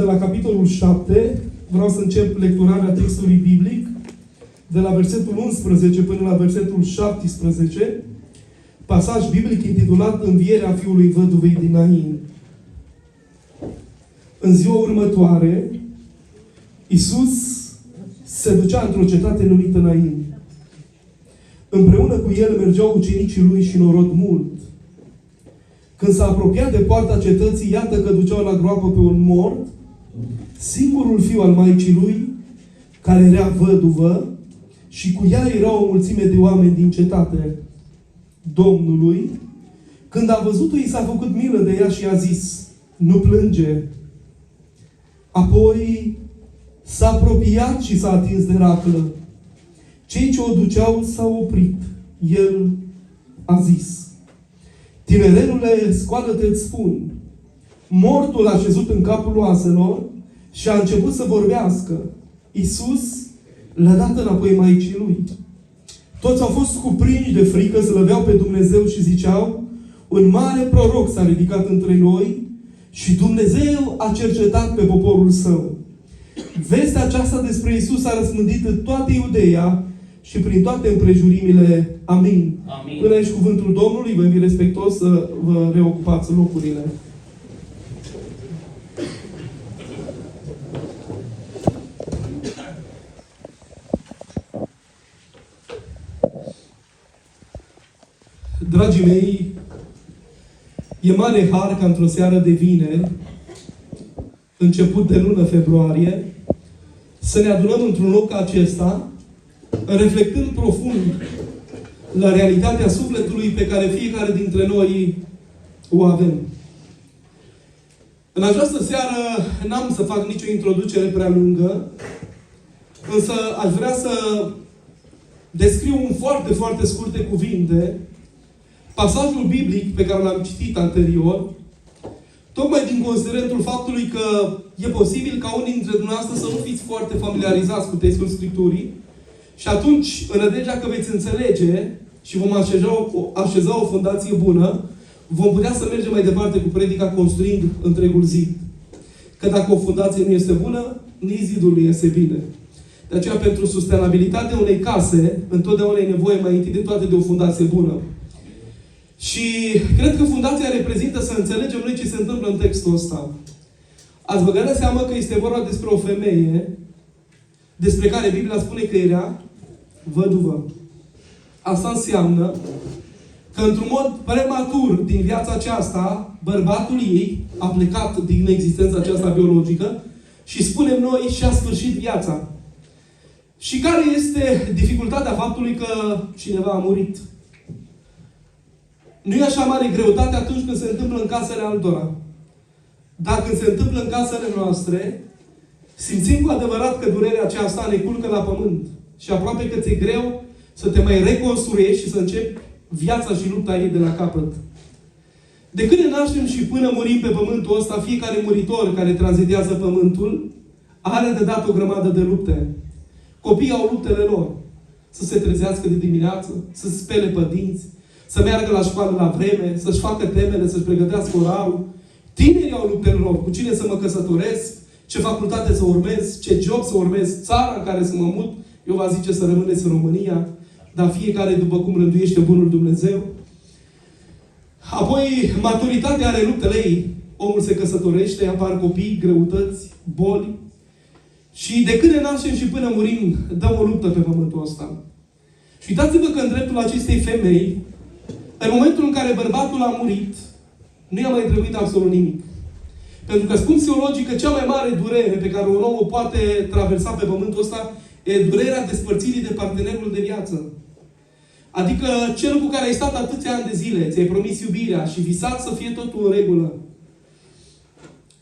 de la capitolul 7. Vreau să încep lecturarea textului biblic de la versetul 11 până la versetul 17. Pasaj biblic intitulat Învierea fiului văduvei din Nain. În ziua următoare, Iisus se ducea într-o cetate numită Nain. Împreună cu el mergeau ucenicii lui și norod mult. Când s-a apropiat de poarta cetății, iată că duceau la groapă pe un mort, singurul fiu al maicii lui, care era văduvă, și cu ea era o mulțime de oameni din cetate Domnului. Când a văzut-o, i s-a făcut milă de ea și a zis: nu plânge. Apoi s-a apropiat și s-a atins de raclă. Cei ce o duceau s-au oprit. El a zis: tinerelule, scoală-te, îți spun. Mortul a șezut în capul oaselor și a început să vorbească. Iisus l-a dat înapoi maicii lui. Toți au fost cuprinși de frică, slăveau pe Dumnezeu și ziceau: un mare proroc s-a ridicat între noi și Dumnezeu a cercetat pe poporul său. Vestea aceasta despre Iisus a răspândit în toată Iudeea și prin toate împrejurimile. Amin. Amin. Până aici cuvântul Domnului, vă invit respectos să vă reocupați locurile. Dragii mei, e mare har ca într-o seară de vineri, început de lună februarie, să ne adunăm într-un loc ca acesta, reflectând profund la realitatea sufletului pe care fiecare dintre noi o avem. În această seară n-am să fac nicio introducere prea lungă, însă aș vrea să descriu în foarte, foarte scurte cuvinte pasajul biblic pe care l-am citit anterior, tocmai din considerentul faptului că e posibil ca unii dintre dumneavoastră să nu fiți foarte familiarizați cu textul Scripturii și atunci, în nădejdea că veți înțelege și vom așeza o fundație bună, vom putea să mergem mai departe cu predica construind întregul zid. Că dacă o fundație nu este bună, nici zidul nu este bine. De aceea, pentru sustenabilitatea unei case, întotdeauna e nevoie mai întâi de toate de o fundație bună. Și cred că fundația reprezintă să înțelegem noi ce se întâmplă în textul ăsta. Ați băgat de seamă că este vorba despre o femeie despre care Biblia spune că era văduvă. Asta înseamnă că într-un mod prematur din viața aceasta, bărbatul ei a plecat din existența aceasta biologică și spunem noi și-a sfârșit viața. Și care este dificultatea faptului că cineva a murit? Nu e așa mare greutate atunci când se întâmplă în casele altora. Dar când se întâmplă în casele noastre, simțim cu adevărat că durerea aceasta ne culcă la pământ. Și aproape că ți-e greu să te mai reconstruiești și să începi viața și lupta ei de la capăt. De când ne naștem și până murim pe pământul ăsta, fiecare muritor care tranzitează pământul are de dat o grămadă de lupte. Copiii au luptele lor. Să se trezească de dimineață, să se spele pe dinți, să meargă la școală la vreme, să-și facă temele, să-și pregătească orarul. Tinerii au luptele lor. Cu cine să mă căsătoresc, ce facultate să urmez, ce job să urmez, țara în care să mă mut. Eu vă zice să rămâneți în România, dar fiecare după cum rânduiește bunul Dumnezeu. Apoi, maturitatea are luptele ei. Omul se căsătorește, apar copii, greutăți, boli. Și de când ne naștem și până murim, dăm o luptă pe pământul ăsta. Și uitați-vă că în dreptul acestei femei, în momentul în care bărbatul a murit, nu i-a mai trebuit absolut nimic. Pentru că spun psihologic că cea mai mare durere pe care un om o poate traversa pe pământul ăsta e durerea despărțirii de partenerul de viață. Adică cel cu care ai stat atâția ani de zile, ți-ai promis iubirea și visat să fie totul în regulă.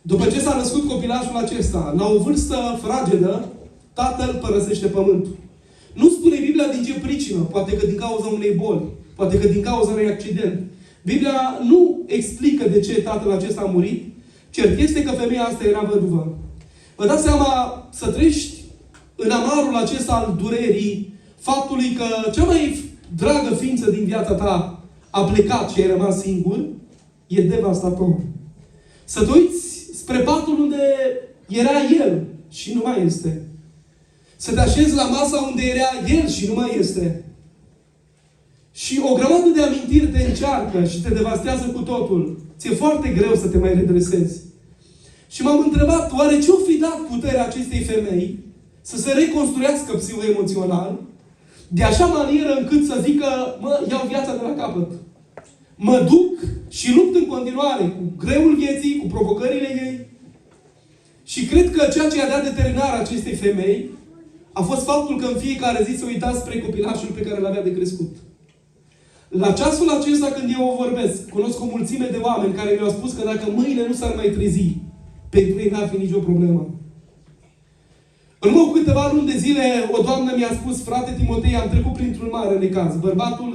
După ce s-a născut copilașul acesta, la o vârstă fragedă, tatăl părăsește pământul. Nu spune Biblia din ce pricină, poate că din cauza unei boli, poate că din cauza unui accident. Biblia nu explică de ce tatăl acesta a murit. Cert este că femeia asta era văduvă. Vă dați seama să trăiești în amarul acesta al durerii, faptului că cea mai dragă ființă din viața ta a plecat și ai rămas singur, e devastator. Să te uiți spre patul unde Era el și nu mai este. Să te așezi la masa unde era el și nu mai este. Și o grămadă de amintiri te încearcă și te devastează cu totul. Ți-e foarte greu să te mai redresezi. Și m-am întrebat, oare ce-o fi dat puterea acestei femei să se reconstruiască psihoemoțional de așa manieră încât să zică, mă, iau viața de la capăt. Mă duc și lupt în continuare cu greul vieții, cu provocările ei. Și cred că ceea ce i-a dat determinarea acestei femei a fost faptul că în fiecare zi se uita spre copilașul pe care l-avea de crescut. La ceasul acesta, când eu o vorbesc, cunosc o mulțime de oameni care mi-au spus că dacă mâine nu s-ar mai trezi, pentru ei n-ar fi nicio problemă. În urmă cu câteva luni de zile, o doamnă mi-a spus, frate Timotei, am trecut printr-un mare necaz. Bărbatul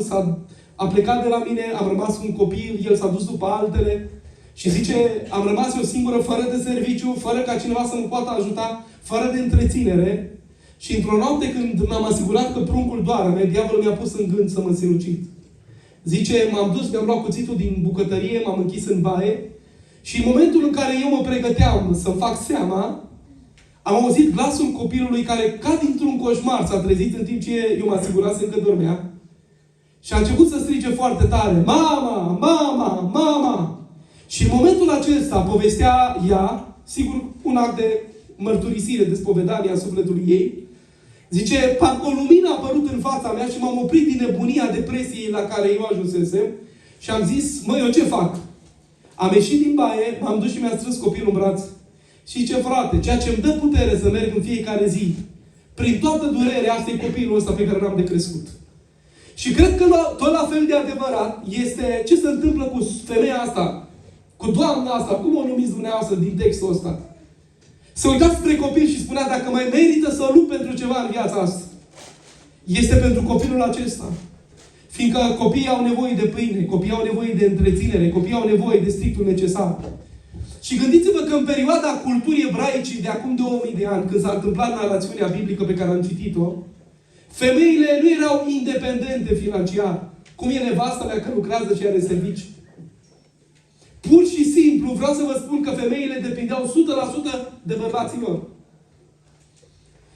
a plecat de la mine, am rămas cu un copil, el s-a dus după altele și zice, am rămas eu singură, fără de serviciu, fără ca cineva să mă poată ajuta, fără de întreținere. Și într-o noapte, când m-am asigurat că pruncul doarme, diavolul mi-a pus în gând să mă sinucid. Zice, m-am dus, mi-am luat cuțitul din bucătărie, m-am închis în baie și în momentul în care eu mă pregăteam să-mi fac seama, am auzit glasul copilului care, ca dintr-un coșmar, s-a trezit în timp ce eu mă asigurasem că dormea și a început să strige foarte tare, mama, mama, mama! Și în momentul acesta povestea ea, sigur, un act de mărturisire, de spovedanie a sufletului ei, zice, parcă o lumină a apărut în fața mea și m-am oprit din nebunia depresiei la care eu ajunsesem și am zis, măi, eu ce fac? Am ieșit din baie, m-am dus și mi-am strâns copilul în braț. Și ce frate, ceea ce îmi dă putere să merg în fiecare zi, prin toată durerea, asta e copilul ăsta pe care l-am de crescut. Și cred că tot la fel de adevărat este ce se întâmplă cu femeia asta, cu doamna asta, cum o numiți dumneavoastră din textul ăsta. Se uita spre copil și spunea, dacă mai merită să lupt pentru ceva în viața asta, este pentru copilul acesta. Fiindcă copiii au nevoie de pâine, copiii au nevoie de întreținere, copiii au nevoie de strictul necesar. Și gândiți-vă că în perioada culturii ebraice de acum 2000 de ani, când s-a întâmplat narațiunea biblică pe care am citit-o, femeile nu erau independente financiar, cum e nevasta mea că lucrează și are servicii. Pur și simplu vreau să vă spun că femeile depindeau 100% de bărbații lor.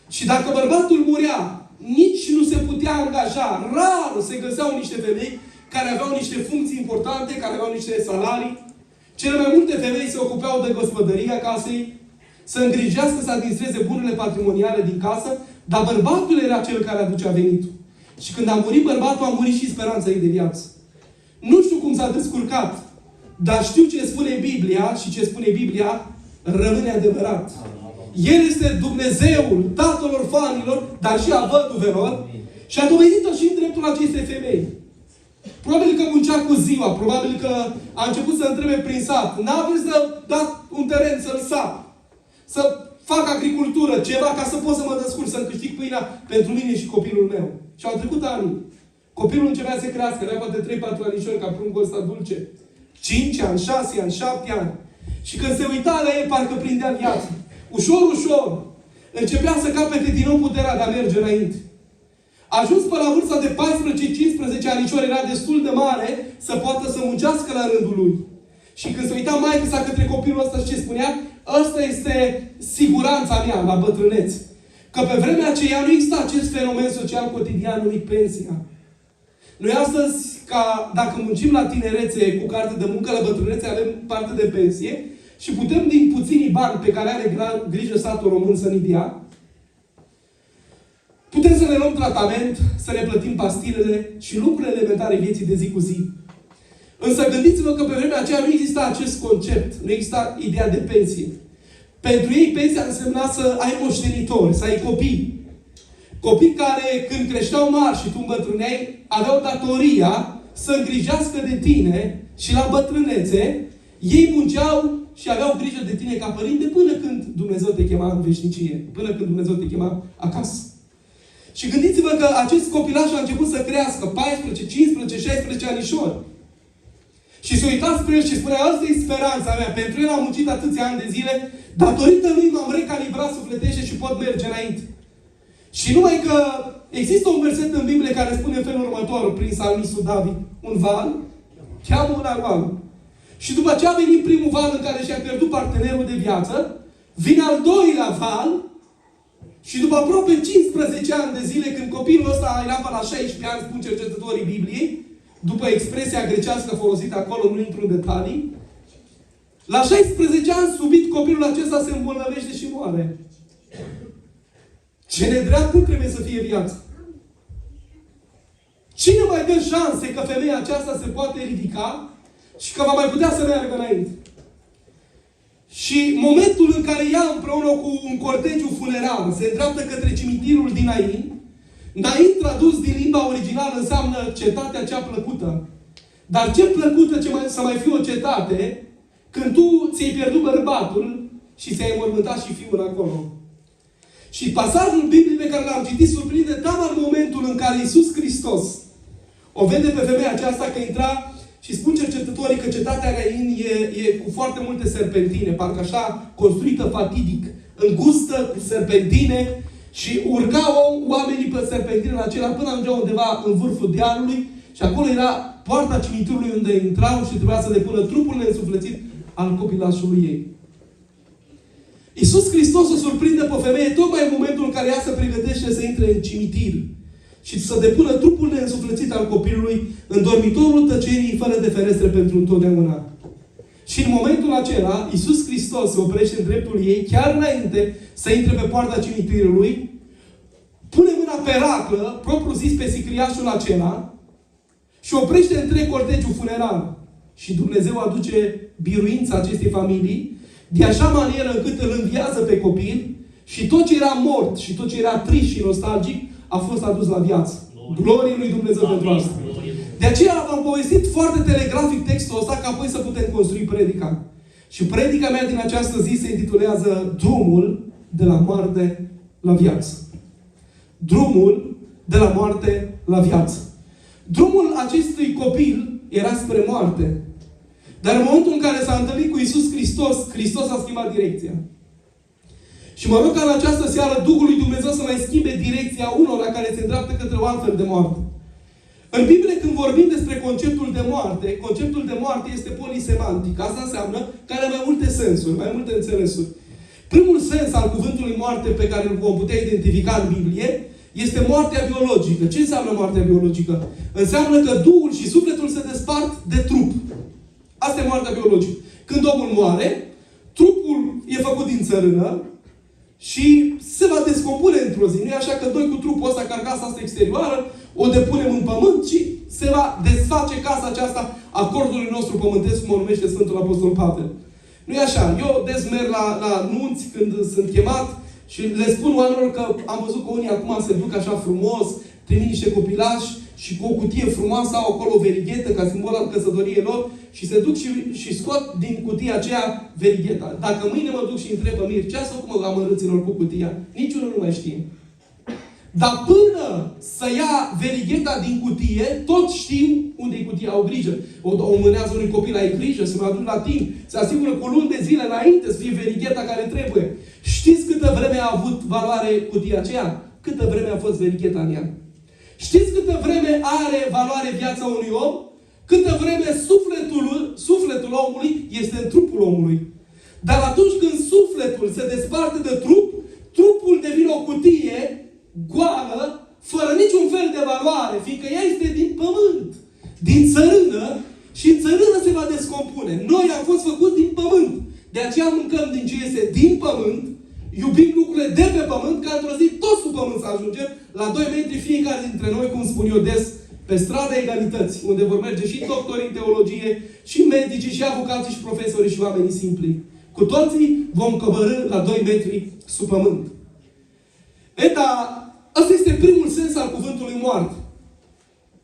Și dacă bărbatul murea, nici nu se putea angaja. Rar se găseau niște femei care aveau niște funcții importante, care aveau niște salarii. Cele mai multe femei se ocupau de gospodăria casei, să îngrijească, să administreze bunurile patrimoniale din casă, dar bărbatul era cel care aducea venitul. Și când a murit bărbatul, a murit și speranța ei de viață. Nu știu cum s-a descurcat, dar știu ce spune Biblia și ce spune Biblia rămâne adevărat. El este Dumnezeul tatăl orfanilor, dar și a văduvelor și a dovedit-o și în dreptul acestei femei. Probabil că muncea cu ziua, probabil că a început să întrebe prin sat. N-aveți să dați un teren să-l sap, să fac agricultură, ceva, ca să pot să mă descurc, să-mi câștig pâinea pentru mine și copilul meu. Și au trecut ani. Copilul începea să crească, avea poate 3-4 anișori, ca pruncul ăsta dulce. 5 ani, 6 ani, 7 ani. Și când se uita la el, parcă prindea viață. Ușor, ușor, începea să capete din nou puterea de a merge înainte. A ajuns până la vârsta de 14-15 anișori, era destul de mare să poată să muncească la rândul lui. Și când se uita maică sa către copilul ăsta, ce spunea? Ăsta este siguranța mea la bătrâneți. Că pe vremea aceea nu exista acest fenomen social cotidian numit pensia. Noi astăzi, ca dacă muncim la tinerețe cu carte de muncă, la bătrânețe avem parte de pensie și putem din puținii bani pe care are grijă satul român să ne dea, putem să ne luăm tratament, să ne plătim pastilele și lucrurile elementare vieții de zi cu zi. Însă gândiți-vă că pe vremea aceea nu exista acest concept, nu exista ideea de pensie. Pentru ei pensia însemna să ai moștenitori, să ai copii. Copii care, când creșteau mari și tu îmbătrâneai, aveau datoria să îngrijească de tine și la bătrânețe, ei munceau și aveau grijă de tine ca părinte până când Dumnezeu te chema în veșnicie, până când Dumnezeu te chema acasă. Și gândiți-vă că acest copilaș a început să crească 14, 15, 16 anișori. Și se uita spre el și spunea, asta e speranța mea, pentru el am muncit atâția ani de zile, datorită lui m-am recalibrat sufletește și pot merge înainte. Și numai că există un verset în Biblie care spune în felul următor, prin psalmistul David, un val cheamă un alt val. Și după ce a venit primul val în care și-a pierdut partenerul de viață, Vine al doilea val și după aproape 15 ani de zile, când copilul ăsta era pe la 16 ani, spun cercetătorii Bibliei, după expresia grecească folosită acolo, nu intru în detalii, la 16 ani, subit, copilul acesta se îmbolnăvește și moare. Ce nedreaptă trebuie să fie viața. Cine mai dă șanse că femeia aceasta se poate ridica și că va mai putea să meargă înainte? Și momentul în care ea, împreună cu un cortegiu funerar, se îndreaptă către cimitirul din Nain, Nain, tradus din limba originală, înseamnă cetatea cea plăcută. Dar ce plăcută să mai fie o cetate când tu ți-ai pierdut bărbatul și ți-ai înmormântat și fiul acolo. Și pasajul Bibliei pe care l-am citit surprinde tama în momentul în care Iisus Hristos o vede pe femeia aceasta că intra și spun cercetătorii că cetatea Nain e cu foarte multe serpentine, parcă așa construită fatidic, îngustă, cu serpentine, și urcau oamenii pe serpentinele acelea până ajungeau undeva în vârful dealului și acolo era poarta cimitirului unde intrau și trebuia să depună trupul neînsuflețit al copilașului ei. Iisus Hristos o surprinde pe femeie tocmai în momentul în care ea se pregătește să intre în cimitir și să depună trupul neînsuflețit al copilului în dormitorul tăcerii fără de ferestre pentru întotdeauna. Și în momentul acela, Iisus Hristos se oprește în dreptul ei, chiar înainte să intre pe poarta cimitirului, pune mâna pe raclă, propriu zis pe sicriașul acela, și oprește întreg cortegiul funerar. Și Dumnezeu aduce biruința acestei familii, de așa manieră încât îl înviază pe copil și tot ce era mort și tot ce era trist și nostalgic a fost adus la viață. Glorie lui Dumnezeu pentru asta. De aceea v-am povestit foarte telegrafic textul ăsta ca apoi să putem construi predica. Și predica mea din această zi se intitulează Drumul de la moarte la viață. Drumul de la moarte la viață. Drumul acestui copil era spre moarte. Dar în momentul în care s-a întâlnit cu Iisus Hristos, Hristos a schimbat direcția. Și mă rog ca în această seară Duhul lui Dumnezeu să mai schimbe direcția unora care se îndreaptă către o altfel de moarte. În Biblie, când vorbim despre conceptul de moarte este polisemantic. Asta înseamnă că are mai multe sensuri, mai multe înțelesuri. Primul sens al cuvântului moarte pe care îl vom putea identifica în Biblie este moartea biologică. Ce înseamnă moartea biologică? Înseamnă că Duhul și sufletul se despart de trup. Asta e moartea biologică. Când omul moare, trupul e făcut din țărână și se va descompune într-o zi. Nu e așa că noi cu trupul ăsta, carcasa asta exterioară, o depunem în pământ și se va desface casa aceasta a corpului nostru pământesc, cum o numește Sfântul Apostol Pavel. Nu e așa. Eu des merg la nunți când sunt chemat și le spun oamenilor că am văzut că unii acum se duc așa frumos, trimit niște copilași și cu o cutie frumoasă au acolo o verighetă ca simbol al căsătoriei lor și se duc și scot din cutia aceea verigheta. Dacă mâine mă duc și întreb pe Mir, ce ați făcut amărâților cu cutia? Niciunul nu mai știe. Dar până să ia verigheta din cutie, tot știu unde e cutia, au grijă. O mânează unui copil, ai grijă, să mă aduc la timp, se asigură cu luni de zile înainte să fie verigheta care trebuie. Știți câtă vreme a avut valoare cutia aceea? Câtă vreme a fost verigheta în ea? Știți câtă vreme are valoare viața unui om? Câtă vreme sufletul omului este în trupul omului. Dar atunci când sufletul se desparte de trup, trupul devine o cutie goală, fără niciun fel de valoare, fiindcă ea este din pământ, din țărână, și în țărână se va descompune. Noi am fost făcuți din pământ. De aceea mâncăm din ce este din pământ, iubim lucrurile de pe pământ, ca într-o zi toți cu pământ să ajungem la 2 metri fiecare dintre noi, cum spun eu des, pe strada egalității, unde vor merge și doctorii în teologie, și medicii, și avocații, și profesorii, și oamenii simpli. Cu toții vom coborî la 2 metri sub pământ. Dar asta este primul sens al cuvântului moarte.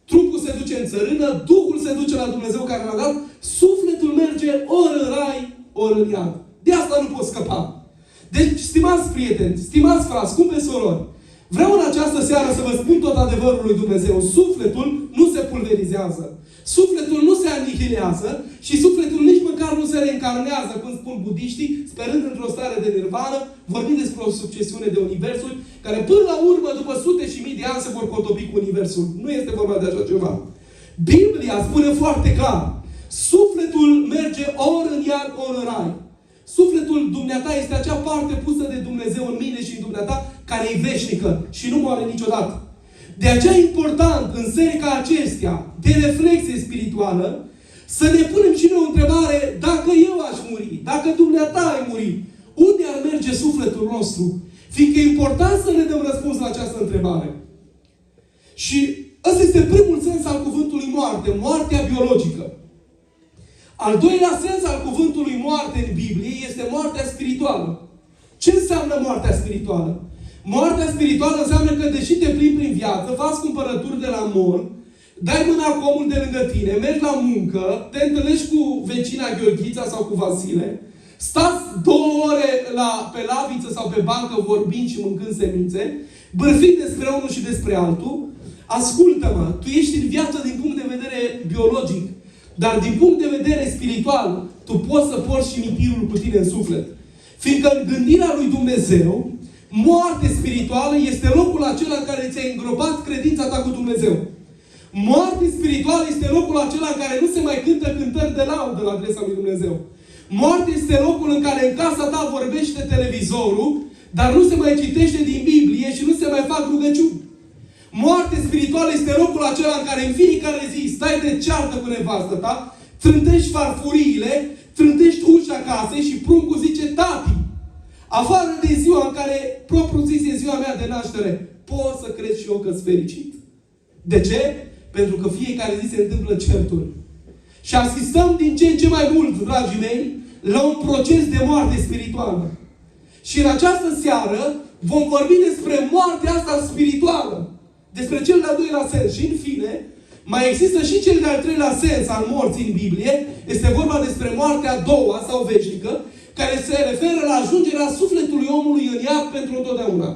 Trupul se duce în țărână, Duhul se duce la Dumnezeu care l-a dat, sufletul merge ori în rai, ori în iad. De asta nu poți scăpa. Deci, stimați prieteni, stimați frați, scumpe sorori, vreau în această seară să vă spun tot adevărul lui Dumnezeu. Sufletul nu se pulverizează. Sufletul nu se anihilează și sufletul nici măcar nu se reîncarnează, cum spun budiștii, sperând într-o stare de nirvană, vorbind despre o succesiune de universuri, care până la urmă, după sute și mii de ani, se vor cotopi cu universul. Nu este vorba de așa ceva. Biblia spune foarte clar, sufletul merge ori în iad, ori în rai. Sufletul dumneata este acea parte pusă de Dumnezeu în mine și în dumneata, care e veșnică și nu moare niciodată. De aceea e important, în serii ca acestea, de reflexie spirituală, să ne punem și noi o întrebare, dacă eu aș muri, dacă dumneata ai muri, unde ar merge sufletul nostru? Fiindcă e important să ne dăm răspuns la această întrebare. Și ăsta este primul sens al cuvântului moarte, moartea biologică. Al doilea sens al cuvântului moarte în Biblie este moartea spirituală. Ce înseamnă moartea spirituală? Moartea spirituală înseamnă că deși te plimbi prin viață, faci cumpărături de la mall, dai mâna cu omul de lângă tine, mergi la muncă, te întâlnești cu vecina Gheorghița sau cu Vasile, stați 2 ore pe laviță sau pe bancă vorbind și mâncând semințe, bârfind despre unul și despre altul. Ascultă-mă, tu ești în viață din punct de vedere biologic, dar din punct de vedere spiritual, tu poți să porți cimitirul cu tine în suflet. Fiindcă în gândirea lui Dumnezeu, moarte spirituală este locul acela în care ți-ai îngropat credința ta cu Dumnezeu. Moarte spirituală este locul acela în care nu se mai cântă cântări de laudă la adresa lui Dumnezeu. Moarte este locul în care în casa ta vorbește televizorul, dar nu se mai citește din Biblie și nu se mai fac rugăciuni. Moarte spirituală este locul acela în care în fiecare zi stai de ceartă cu nevastă ta, trântești farfuriile, trântești ușa casei și pruncul zice: tati, afară de ziua în care propriu-zis e ziua mea de naștere, poți să crezi și eu că-s fericit? De ce? Pentru că fiecare zi se întâmplă certuri. Și asistăm din ce în ce mai mult, dragii mei, la un proces de moarte spirituală. Și în această seară vom vorbi despre moartea asta spirituală. Despre cel de-al doilea sens. Și în fine, mai există și cel de-al treilea sens al morții în Biblie. Este vorba despre moartea a doua sau veșnică, care se referă la ajungerea sufletului omului în iad pentru întotdeauna.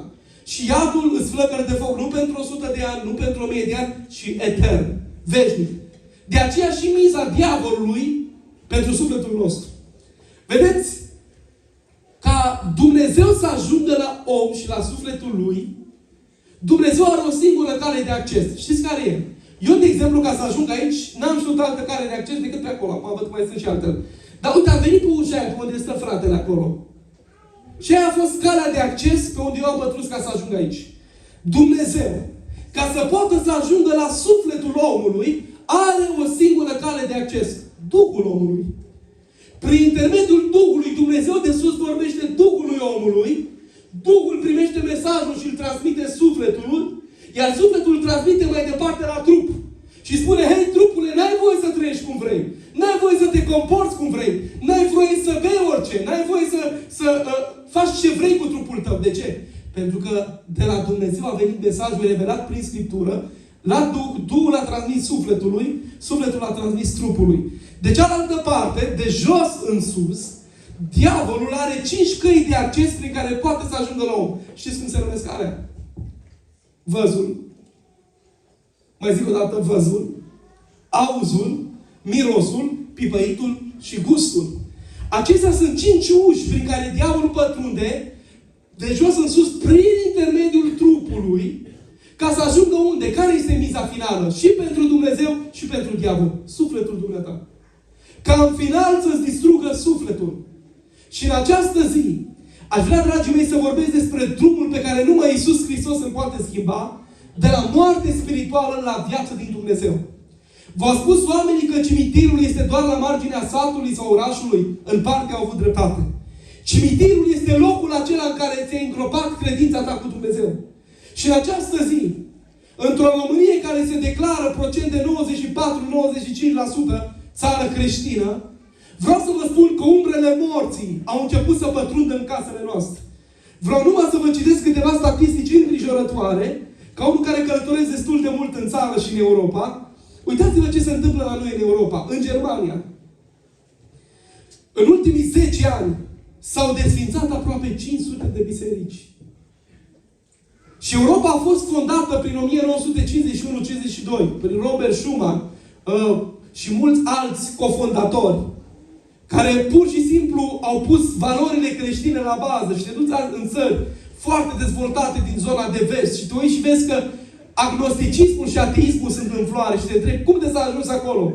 Și iadul îți flăcără de foc nu pentru 100 de ani, nu pentru 1000 de ani, ci etern, veșnic. De aceea și miza diavolului pentru sufletul nostru. Vedeți? Ca Dumnezeu să ajungă la om și la sufletul lui, Dumnezeu are o singură cale de acces. Știți care e? Eu, de exemplu, ca să ajung aici, n-am știut altă cale de acces decât pe acolo. Acum văd că mai sunt și altele. Dar uite, am venit pe ușa aia, pe unde stă fratele acolo. Și aia a fost calea de acces pe unde eu am pătrus ca să ajung aici. Dumnezeu, ca să poată să ajungă la sufletul omului, are o singură cale de acces. Duhul omului. Prin intermediul Duhului, Dumnezeu de sus vorbește Duhului omului, Duhul primește mesajul și îl transmite sufletul, iar sufletul îl transmite mai departe la trup. Și spune: hei, trupule, n-ai voie să trăiești cum vrei. N-ai voie să te comporți cum vrei. N-ai voie să bei orice. N-ai voie să faci ce vrei cu trupul tău. De ce? Pentru că de la Dumnezeu a venit mesajul revelat prin Scriptură, la Duh, Duhul a transmis sufletului, sufletul a transmis trupului. De cealaltă parte, de jos în sus, diavolul are 5 căi de acces prin care poate să ajungă la om. Știți cum se numesc alea? Văzul. Mai zic o dată: văzul, auzul, mirosul, pipăitul și gustul. Acestea sunt 5 uși prin care diavolul pătrunde de jos în sus prin intermediul trupului ca să ajungă unde? Care este miza finală? Și pentru Dumnezeu și pentru diavol. Sufletul dumneata. Ca în final să-ți distrugă sufletul. Și în această zi aș vrea, dragii mei, să vorbesc despre drumul pe care numai Iisus Hristos îl poate schimba, de la moarte spirituală la viață din Dumnezeu. V-au spus oamenii că cimitirul este doar la marginea satului sau orașului. În parte au avut dreptate. Cimitirul este locul acela în care ți-ai îngropat credința ta cu Dumnezeu. Și în această zi, într-o Românie care se declară procent de 94-95% țară creștină, vreau să vă spun că umbrele morții au început să pătrundă în casele noastre. Vreau numai să vă citesc câteva statistici îngrijorătoare, ca unul care călătoresc destul de mult în țară și în Europa. Uitați-vă ce se întâmplă la noi în Europa, în Germania. În ultimii 10 ani s-au desfințat aproape 500 de biserici. Și Europa a fost fondată prin 1951-52, prin Robert Schuman și mulți alți cofondatori, care pur și simplu au pus valorile creștine la bază. Și te duci în țări foarte dezvoltate din zona de vest și te uiți și vezi că agnosticismul și ateismul sunt în floare și te întrebi: cum de s-a ajuns acolo?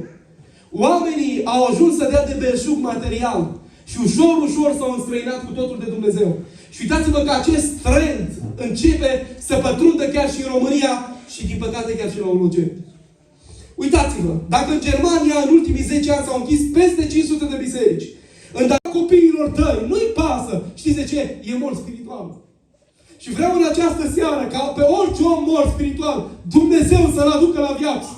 Oamenii au ajuns să dea de belșug material. Și ușor, ușor s-au înstrăinat cu totul de Dumnezeu. Și uitați-vă că acest trend începe să pătrundă chiar și în România și, din păcate, chiar și la Ologeni. Uitați-vă, dacă în Germania în ultimii 10 ani s-au închis peste 500 de biserici, în dacă copiilor tăi nu-i pasă, știți de ce? E mort spiritual. Și vreau în această seară ca pe orice om mort spiritual, Dumnezeu să-l aducă la viață.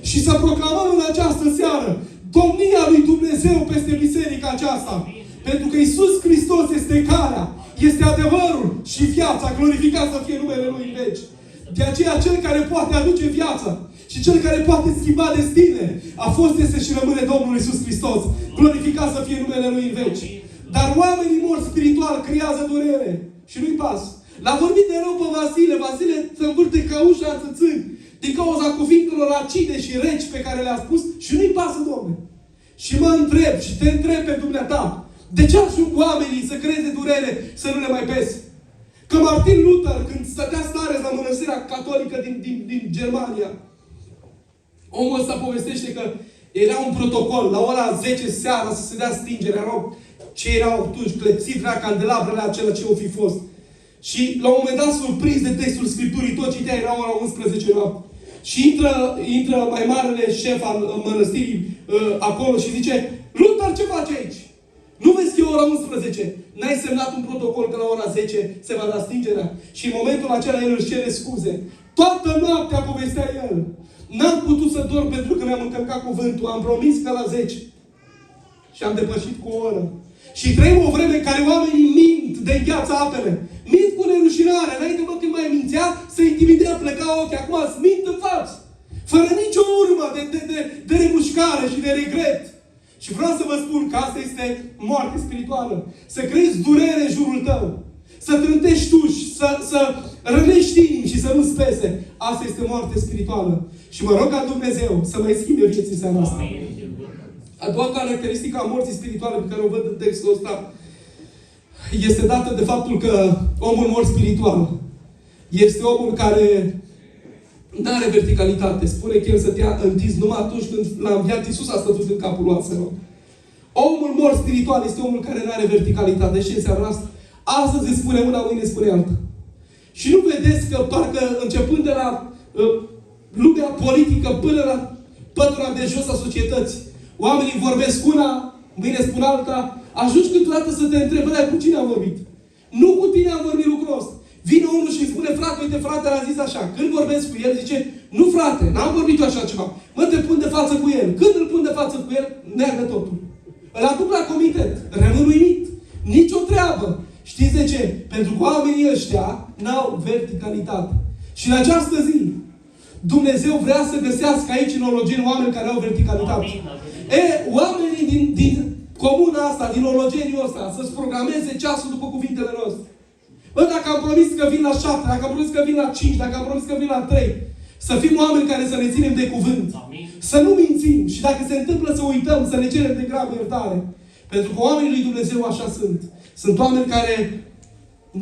Și să proclamăm în această seară domnia lui Dumnezeu peste biserica aceasta. Pentru că Iisus Hristos este calea, este adevărul și viața, glorificat să fie numele Lui în veci. De aceea cel care poate aduce viața și cel care poate schimba destine a fost, este și rămâne Domnul Iisus Hristos. Glorificat să fie numele Lui în veci. Dar oamenii morți spiritual creează durere și nu-i pas. L-a vorbit de rău pe Vasile. Vasile se învârte ca ușa în țâțâni din cauza cuvintelor acide și reci pe care le-a spus și nu-i pasă, Dom'le. Și mă întreb și te întreb pe dumneata, de ce ajung oamenii să creeze durere să nu le mai pese? Că Martin Luther, când stătea stare la mănăstirea catolică din Germania, omul ăsta povestește că era un protocol, la ora 10 seara să se dea stingere, erau ce erau atunci, clepsiți la candelabrele acelea ce o fi fost. Și la un moment dat, surprins de textul Scripturii, tot citea, era ora 11 noapte. Și intră mai marele șef al mănăstirii acolo și zice, Luther, ce faci aici? Nu vezi că e ora 11? N-ai semnat un protocol că la ora 10 se va da stingerea? Și în momentul acela el își cere scuze. Toată noaptea povestea el. N-am putut să dorm pentru că mi-am încălcat cuvântul. Am promis că la 10. Și am depășit cu o oră. Și trăim o vreme în care oamenii mint de îngheață apele. Mint cu nerușinare. Înainte, bă, când mai mințea, se intimidea, pleca ochii. Acum îți mint în față. Fără nicio urmă de remușcare și de regret. Și vreau să vă spun că asta este moarte spirituală. Să creezi durere în jurul tău. Să trântești tuși, să rănești inimi și să nu-ți pese. Asta este moarte spirituală. Și mă rog ca Dumnezeu să mai schimbe vieții în seara asta. A doua caracteristică a morții spirituale pe care o văd în textul ăsta este dată de faptul că omul mort spiritual este omul care nu are verticalitate. Spune că el stătea întins numai atunci când l-a înviat Iisus, a stătut în capul oaselor. Omul mort spiritual este omul care nu are verticalitate. Și înseamnă asta? Astăzi îți spune una, mâine spune alta. Și nu vedeți că parcă începând de la lumea politică până la pătura de jos a societății, oamenii vorbesc una, mâine spun alta, ajungi câteodată să te întrebi, băi, cu cine am vorbit? Nu cu tine am vorbit lucrul ăsta. Vine unul și îmi spune, frate, uite, fratele a zis așa. Când vorbesc cu el, zice, nu, frate, n-am vorbit eu așa ceva. Mă, te pun de față cu el. Când îl pun de față cu el, neagă totul. Îl aduc la comitet. Rămân uimit. Nici o treabă. Știți de ce? Pentru că oamenii ăștia n-au verticalitate. Și în această zi, Dumnezeu vrea să găsească aici în Ologeni oameni care au verticalitate. Oamenii din comuna asta, din Ologeniul ăsta, să-ți programeze ceasul după cuvintele noastre. Bă, dacă am promis că vin la 7, dacă am promis că vin la 5, dacă am promis că vin la 3, să fim oameni care să ne ținem de cuvânt. Amin. Să nu mințim. Și dacă se întâmplă să uităm, să ne cerem de grabă iertare. Pentru că oamenii lui Dumnezeu așa sunt. Sunt oameni care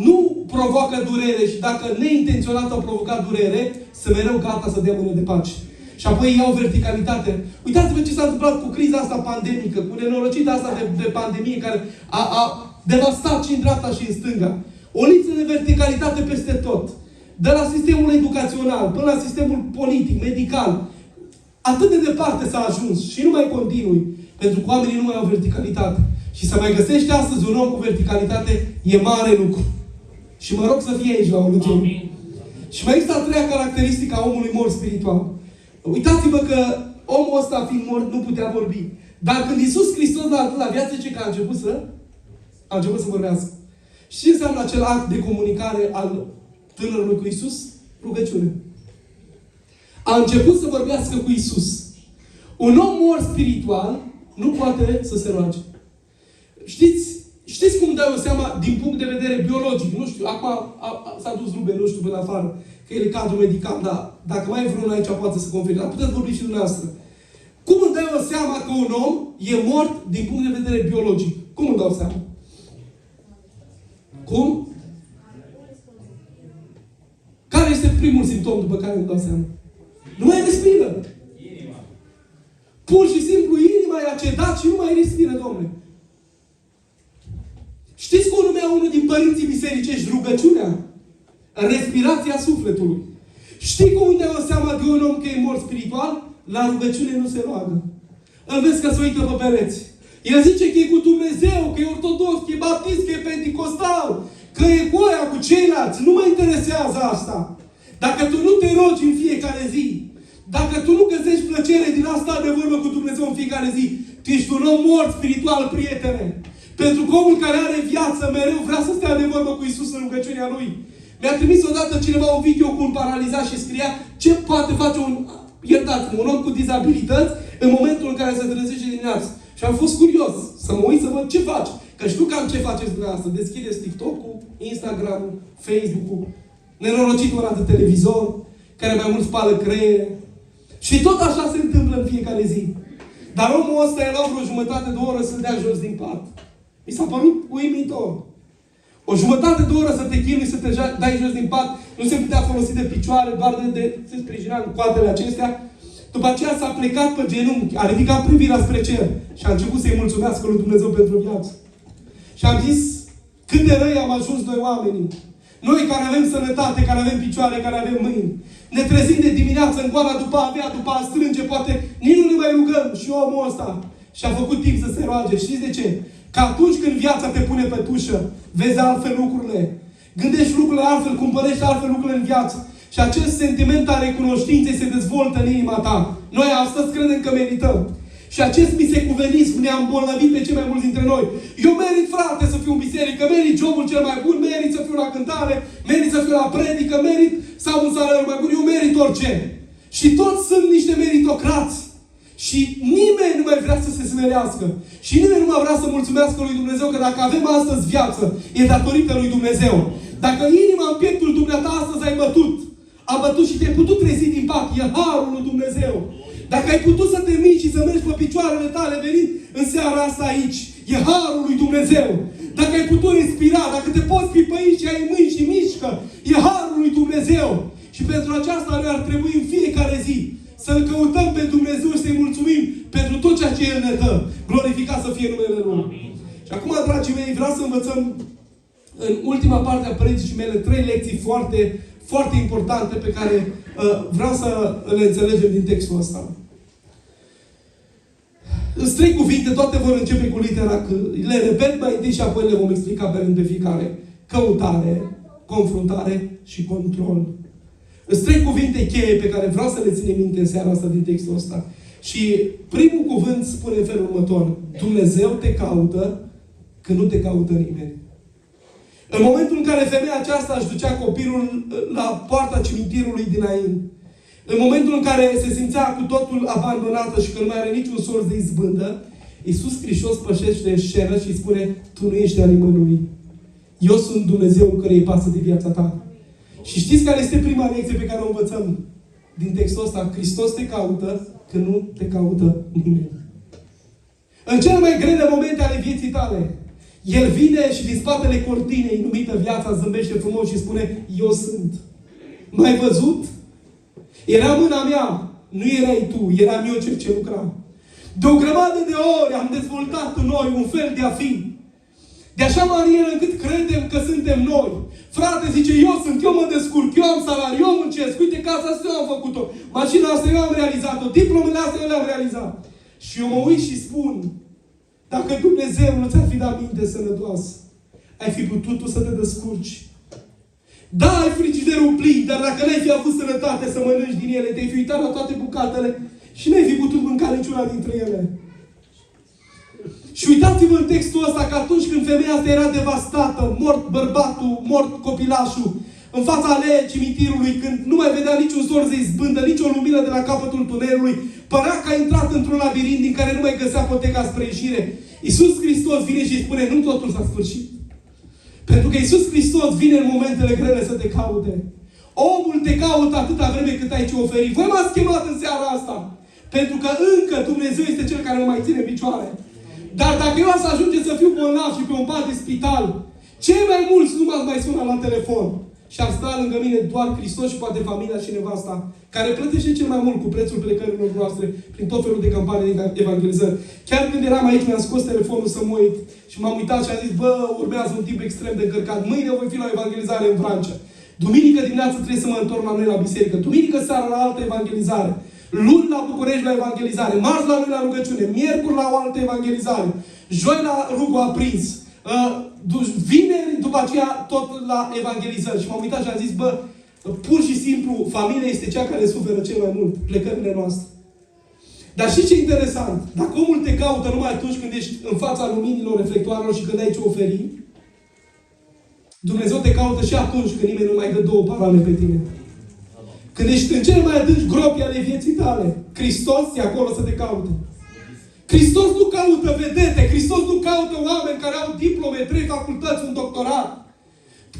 nu provoacă durere și dacă neintenționat au provocat durere, sunt mereu gata să dea mână de pace. Și apoi iau verticalitate. Uitați-vă ce s-a întâmplat cu criza asta pandemică, cu nenorocita asta de pandemie care a devastat și în dreapta și în stânga. O lipsă de verticalitate peste tot. De la sistemul educațional, până la sistemul politic, medical. Atât de departe s-a ajuns și nu mai continui. Pentru că oamenii nu mai au verticalitate. Și să mai găsești astăzi un om cu verticalitate e mare lucru. Și mă rog să fie aici la Ologeni. Și mai există a treia caracteristică a omului mort spiritual. Uitați-vă că omul ăsta fiind mort nu putea vorbi. Dar când Iisus Hristos l-a adus la viață, ce că a început să vorbească. Și ce înseamnă acel act de comunicare al tânărului cu Iisus? Rugăciune. A început să vorbească cu Iisus. Un om mort spiritual nu poate să se roage. Știți cum dau eu seama din punct de vedere biologic? Nu știu, acum s-a dus Ruben, nu știu, până afară, că el e cadru medical, dar dacă mai e vreunul aici poate să confirme. Dar puteți vorbi și dumneavoastră. Cum îmi dau eu seama că un om e mort din punct de vedere biologic? Cum îmi dau seama? Cum? Care este primul simptom după care îmi dau seama? Nu mai respiră. Pur și simplu inima i-a cedat și nu mai respiră, Dom'le. spunea unul din părinții bisericești, rugăciunea, respirația sufletului. Știi cum unde o seama de un om că e mort spiritual? La rugăciune nu se roagă. Îl vezi că se uită pe pereți. El zice că e cu Dumnezeu, că e ortodox, că e baptist, că e pentecostal, că e cu aia, cu ceilalți. Nu mă interesează asta. Dacă tu nu te rogi în fiecare zi, dacă tu nu găsești plăcere din asta de vorbă cu Dumnezeu în fiecare zi, tu ești un om mort spiritual, prietene. Pentru că omul care are viață mereu vrea să stea de vorbă cu Iisus în rugăciunea Lui. Mi-a trimis odată cineva un video cu un paralizat și scria ce poate face un om cu dizabilități în momentul în care se trezește dimineața. Și am fost curios să mă uit să văd ce faci. Că știu cam ce faceți dumneavoastră. Deschideți TikTok-ul, Instagram-ul, Facebook-ul, nenorocitul ăla de televizor, care mai mult spală creiere. Și tot așa se întâmplă în fiecare zi. Dar omul ăsta era vreo jumătate de oră să-l dea jos din pat. Mi s-a părut uimitor. O jumătate de oră să te chinui, să te dai jos din pat, nu se putea folosi de picioare, doar de se sprijina în coatele acestea. După aceea s-a plecat pe genunchi, a ridicat privirea spre cer și a început să-i mulțumească lui Dumnezeu pentru viață. Și am zis, cât de răi am ajuns noi oamenii. Noi care avem sănătate, care avem picioare, care avem mâini. Ne trezim de dimineață în goana după a avea, după a strânge, poate nici nu ne mai rugăm. Și omul ăsta și-a făcut timp să se roage. Știți de ce? Că atunci când viața te pune pe tușă, vezi altfel lucrurile. Gândești lucrurile altfel, cumpărești altfel lucrurile în viață. Și acest sentiment al recunoștinței se dezvoltă în inima ta. Noi astăzi credem că merităm. Și acest bisecuvenism ne-a îmbolnăvit pe cei mai mulți dintre noi. Eu merit, frate, să fiu în biserică, merit jobul cel mai bun, merit să fiu la cântare, merit să fiu la predică, merit să am un salariu mai bun, eu merit orice. Și toți sunt niște meritocrați. Și nimeni nu mai vrea să se smerească. Și nimeni nu mai vrea să mulțumească lui Dumnezeu, că dacă avem astăzi viață, e datorită lui Dumnezeu. Dacă inima în pieptul dumneata astăzi ai bătut, a bătut și te-ai putut trezi din pat, e harul lui Dumnezeu. Dacă ai putut să te miști și să mergi pe picioarele tale venind în seara asta aici, e harul lui Dumnezeu. Dacă ai putut respira, dacă te poți pipăi și ai mâini și mișcă, e harul lui Dumnezeu. Și pentru aceasta noi ar trebui în fiecare zi să-L căutăm pe Dumnezeu și să-i mulțumim pentru tot ceea ce El ne dă. Glorificat să fie numele Lui. Și acum, dragii mei, vreau să învățăm în ultima parte a predicii mele 3 lecții foarte, foarte importante pe care vreau să le înțelegem din textul ăsta. Sunt 3 cuvinte, toate vor începe cu litera C. Le repet mai întâi și apoi le vom explica pe rând pe fiecare. Căutare, confruntare și control. Sunt 3 cuvinte cheie pe care vreau să le ținem minte în seara asta din textul ăsta. Și primul cuvânt spune în felul următor. Dumnezeu te caută când nu te caută nimeni. În momentul în care femeia aceasta își ducea copilul la poarta cimitirului din Nain, în momentul în care se simțea cu totul abandonată și că nu mai are niciun sorț de izbândă, Iisus Hristos pășește scenă și spune, tu nu ești a nimănui. Eu sunt Dumnezeul care îi pasă de viața ta. Și știți care este prima lecție pe care o învățăm din textul ăsta? Hristos te caută când nu te caută nimeni. În cele mai grele momente ale vieții tale, El vine și din spatele cortinei numită viața zâmbește frumos și spune, eu sunt. M-ai văzut? Era mâna mea, nu erai tu, eram eu cel ce lucram. De o grămadă de ori am dezvoltat în noi un fel de a fi. De așa manieră încât credem că suntem noi. Frate zice, eu sunt, eu mă descurc, eu am salariu, eu muncesc, uite casa asta eu am făcut-o, mașina asta eu am realizat-o, diplomele astea eu le-am realizat. Și eu mă uit și spun, dacă Dumnezeu nu ți-ar fi dat minte sănătoasă, ai fi putut tu să te descurci. Da, ai frigiderul plin, dar dacă n-ai fi avut sănătate să mănânci din ele, te-ai fi uitat la toate bucatele și n-ai fi putut mânca niciuna dintre ele. Și uitați-vă în textul ăsta că atunci când femeia asta era devastată, mort bărbatul, mort copilașul, în fața aleei cimitirului, când nu mai vedea niciun sorț de izbândă, nicio lumină de la capătul tunelului, părea că a intrat într-un labirint din care nu mai găsea poteca spre ieșire. Iisus Hristos vine și îi spune, nu totul s-a sfârșit. Pentru că Iisus Hristos vine în momentele grele să te caute. Omul te caută atâta vreme cât ai ce oferi. Voi m-ați chemat în seara asta. Pentru că încă Dumnezeu este Cel care mă mai ține în picioare. Dar dacă eu să ajunge să fiu bolnav și pe un pat de spital, cei mai mulți nu m-ați mai sunat la telefon. și ar sta lângă mine doar Hristos și poate familia și nevasta, care plătește cel mai mult cu prețul plecărilor noastre prin tot felul de campanii de evangelizări. Chiar când eram aici, mi-am scos telefonul să mă uit și m-am uitat și am zis, bă, urmează un timp extrem de încărcat. Mâine voi fi la o evangelizare în Vrancea. Duminică dimineață trebuie să mă întorc la noi la biserică. Duminică seara la altă evangelizare. Luni la București la evangelizare. Marți la noi la rugăciune. Miercuri la o altă evangelizare. Joi la rugul aprins. Vineri, după aceea, tot la evangelizări. Și m-am uitat și am zis, bă, pur și simplu, familia este cea care suferă cel mai mult. Plecările noastre. Dar știi ce interesant? Dacă omul te caută numai atunci când ești în fața luminilor, reflectoarelor și când ai ce oferi, Dumnezeu te caută și atunci când nimeni nu mai dă două parale pe tine. Când ești în cele mai adânci gropi ale vieții tale, Hristos e acolo să te caute. Hristos nu caută vedete, Hristos nu caută oameni care au diplome, 3 facultăți, un doctorat.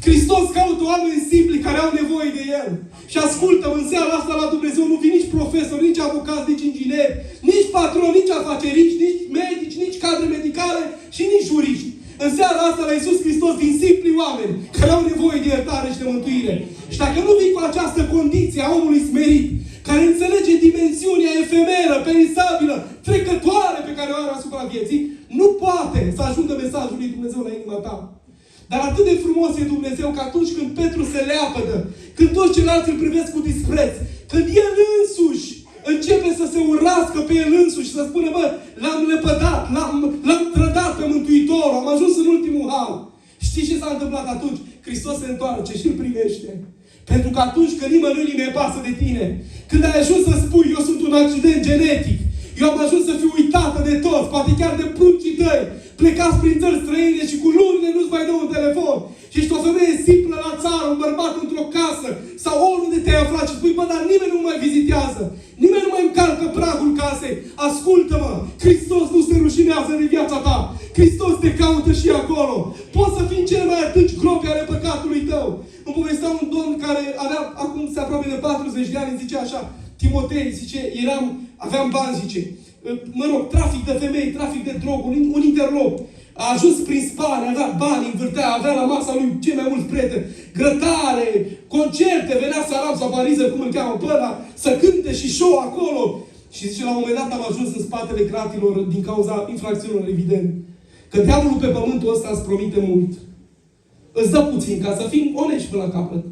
Hristos caută oameni simpli care au nevoie de El. Și ascultă-mă, în seara asta la Dumnezeu nu vin nici profesori, nici avocați, nici ingineri, nici patroni, nici afaceriști, nici medici, nici cadre medicale și nici juriști. În seara asta la Iisus Hristos vin simpli oameni care au nevoie de iertare și de mântuire. Și dacă nu vii cu această condiție a omului smerit, care înțelege dimensiunea efemeră, perisabilă, trecătoare pe care o are asupra vieții, nu poate să ajungă mesajul lui Dumnezeu la inima ta. Dar atât de frumos e Dumnezeu că atunci când Petru se leapădă, când toți ceilalți îl privesc cu dispreț, când el însuși începe să se urască pe el însuși și să spună, bă, l-am lepădat, l-am trădat pe Mântuitorul, am ajuns în ultimul hal. Știi ce s-a întâmplat atunci? Hristos se întoarce și îl primește. Pentru că atunci când nimănui nu-i pasă de tine, când ai ajuns să spui, eu sunt un accident genetic, eu am ajuns să fiu uitată de toți, poate chiar de pruncii tăi, plecați prin țări străine și cu lunile nu-ți mai dă un telefon. Și ești o femeie simplă la țară, un bărbat într-o casă, sau oriunde te-ai aflat și spui, bă, dar nimeni nu mai vizitează, nimeni nu mai încalcă pragul casei. Ascultă-mă, Hristos nu se rușinează de viața ta. Hristos te caută și acolo. Poți să fii în cele mai adânci gropi ale păcatului tău. Îmi povestea un domn care avea, acum se apropie de 40 de ani, îmi zicea așa, Timotei, zice, aveam bani, zice, mă rog, trafic de femei, trafic de droguri, un interlop. A ajuns prin Spania, avea bani, învârtea, avea la masa lui cei mai mulți prieteni, grătare, concerte, venea Saram sau Pariză, cum îl cheamă pe ăla, să cânte și show acolo. Și zice, la un moment dat am ajuns în spatele gratilor din cauza infracțiunilor, evident. Că diavolul pe pământul ăsta îți promite mult. Îți dă puțin, ca să fim onești până la capăt.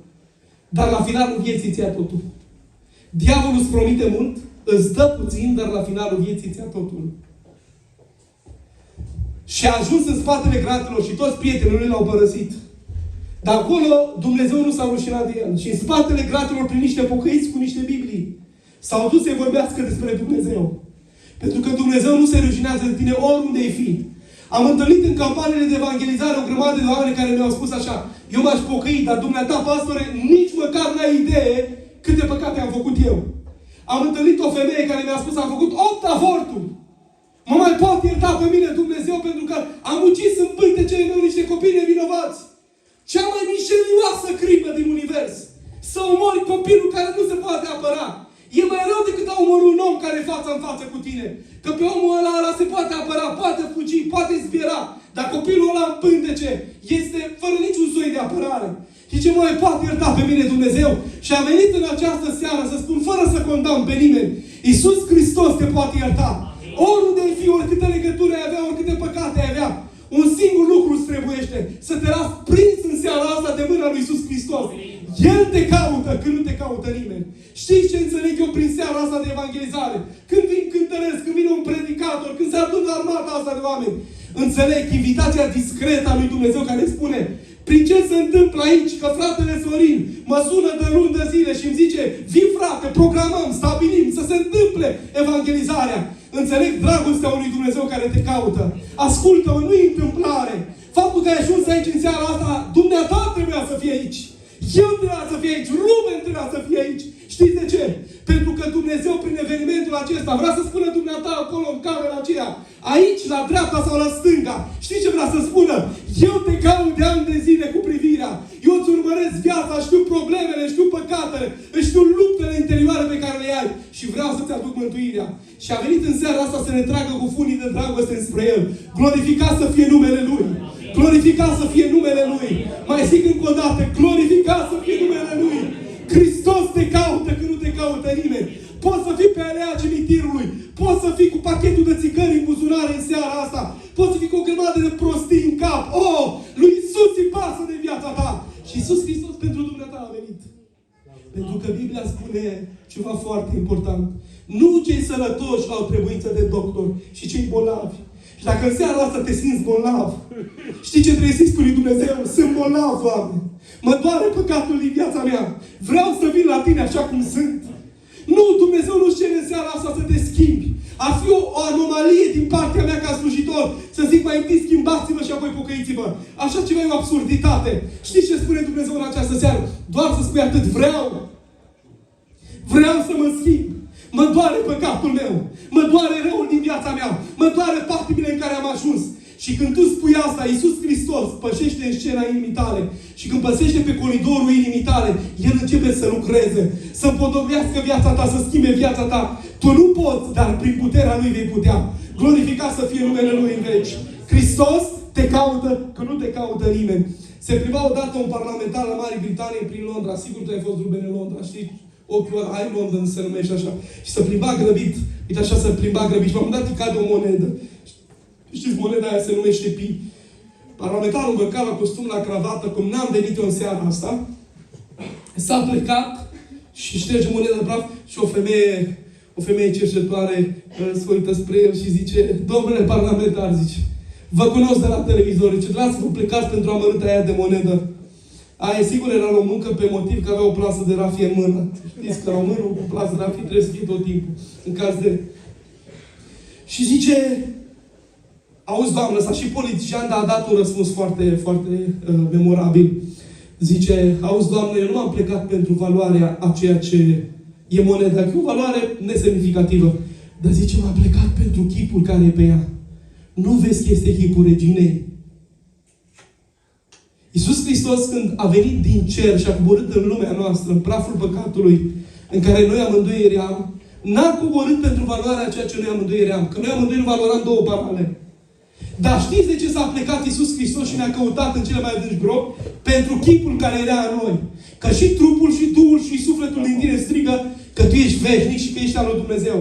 Dar la finalul vieții ți-a totul. Diavolul îți promite mult, îți dă puțin, dar la finalul vieții ți-a totul. Și a ajuns în spatele gratilor și toți prietenii lui l-au părăsit. Dar acolo Dumnezeu nu s-a rușinat de el. Și în spatele gratilor, prin niște pocăiți cu niște Biblii, s-au dus să vorbească despre Dumnezeu. Pentru că Dumnezeu nu se rușinează de tine oriunde ai fi. Am întâlnit în campaniile de evangelizare o grămadă de oameni care mi-au spus așa, eu m-aș pocăi, dar dumneata, pastore, nici măcar n-ai idee câte păcate am făcut eu. Am întâlnit o femeie care mi-a spus, am făcut 8 avorturi. Mă mai poate ierta pe mine Dumnezeu pentru că am ucis în pântecele meu niște copii nevinovați. Cea mai mișelioasă crimă din univers. Să omori copilul care nu se poate apăra. E mai rău decât a omori un om care e față în față cu tine. Că pe omul ăla se poate apăra, poate fugi, poate zbiera. Dar copilul ăla în pântece este fără niciun soi de apărare. Și ce mai poate ierta pe mine Dumnezeu? Și a venit în această seară să spun, fără să condamn pe nimeni, Iisus Hristos te poate ierta. Oriunde ai fi, oricâte legături ai avea, oricâte păcate ai avea, un singur lucru îți trebuiește. Să te las prins în seara asta de mâna lui Iisus Hristos. El te caută când nu te caută nimeni. Știți ce înțeleg eu prin seara asta de evangelizare? Când vin cântăresc, când vine un predicator, când se adună armata asta de oameni. Înțeleg invitația discretă a lui Dumnezeu care spune, prin ce se întâmplă aici, că fratele Sorin mă sună de luni de zile și îmi zice, vii frate, programăm, stabilim, să se întâmple evangelizarea. Înțeleg dragostea unui Dumnezeu care te caută. Ascultă-mă, nu-i întâmplare. Faptul că ai ajuns aici în seara asta, dumneata trebuia să fie aici. Eu trebuia să fie aici. Ruben trebuia să fie aici. Știți de ce? Pentru că Dumnezeu, prin evenimentul acesta, vrea să spună dumneata acolo, în camera aceea, aici, la dreapta sau la stânga. Știi ce vrea să spună? Eu te caut de ani de zile cu privirea. Eu îți urmăresc viața, știu problemele, știu păcatele, știu luptele interioare pe care le ai și vreau să-ți aduc mântuirea. Și a venit în seara asta să ne tragă cu funii de dragoste spre El. Glorificat să fie numele Lui. Glorificat să fie numele Lui. Mai zic încă o dată, glorificat să fie cimitirului. Poți să fii cu pachetul de țigări în buzunare în seara asta. Poți să fii cu o grămadă de prostii în cap. Oh, lui Iisus îi pasă de viața ta. Și Iisus Hristos pentru dumneata a venit. Pentru că Biblia spune ceva foarte important. Nu cei sănătoși au trebuință de doctor, și cei bolnavi. Și dacă în seara asta te simți bolnav, știi ce trebuie să-i spui lui Dumnezeu? Sunt bolnav, Doamne. Mă doare păcatul din viața mea. Vreau să vin la Tine așa cum sunt. Nu, Dumnezeu nu-ți cere în seara asta să te schimbi. Ar fi o anomalie din partea mea ca slujitor să zic mai întâi schimbați-vă și apoi pocăiți-vă. Așa ceva e o absurditate. Știți ce spune Dumnezeu în această seară? Doar să spui atât. Vreau să mă schimb. Mă doare păcatul meu. Mă doare răul din viața mea. Mă doare patimile în care am ajuns. Și când tu spui asta, Iisus Hristos pășește în scena inimii tale. Și când păsește pe coridorul inimii tale, El începe să lucreze. Să împodobească viața ta, să schimbe viața ta. Tu nu poți, dar prin puterea Lui vei putea. Glorificat să fie numele Lui în veci. Hristos te caută, că nu te caută nimeni. Se plimba odată un parlamentar la Marea Britanie prin Londra. Sigur tu ai fost, Ruben, în Londra, știi? Ochiul High London se numește așa. Și se plimba grăbit. Uite așa se plimba grăbit. Și la un moment dat îi cade o monedă. Știți, moneda aia se numește pi. Parlamentarul îmbrăcat la costum, la cravată, cum n-am venit eu în seara asta, s-a plecat și șterge moneda în praf și o femeie cercetoare se uită spre el și zice: domnule parlamentar, zice, vă cunosc de la televizor, zice, vreau să vă plecați pentru amărâta aia de monedă. Aia, sigur, era româncă pe motiv că avea o plasă de rafie în mână. Știți că românul cu plasă de rafie trebuie să fie tot timpul, în caz de... Și zice: auzi, doamnă, ăsta și politician, dar a dat un răspuns foarte, foarte memorabil. Zice: auzi, doamnă, eu nu m-am plecat pentru valoarea a ceea ce e moneda, că e o valoare nesemnificativă. Dar zice, m-am plecat pentru chipul care e pe ea. Nu vezi că este chipul reginei? Iisus Hristos, când a venit din cer și a coborât în lumea noastră, în praful păcatului, în care noi amândoi eram, n-a coborât pentru valoarea ceea ce noi amândoi eram. Că noi amândoi nu valoram două paralele. Dar știți de ce s-a plecat Iisus Hristos și ne-a căutat în cele mai adânci gropi? Pentru chipul care era în noi. Că și trupul, și Duhul, și sufletul din tine strigă că tu ești veșnic și că ești al lui Dumnezeu.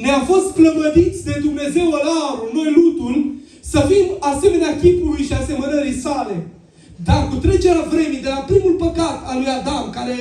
Ne-am fost plămădiți de Dumnezeu ălarul, noi lutul, să fim asemenea chipului și asemănării sale. Dar cu trecerea vremii, de la primul păcat al lui Adam, care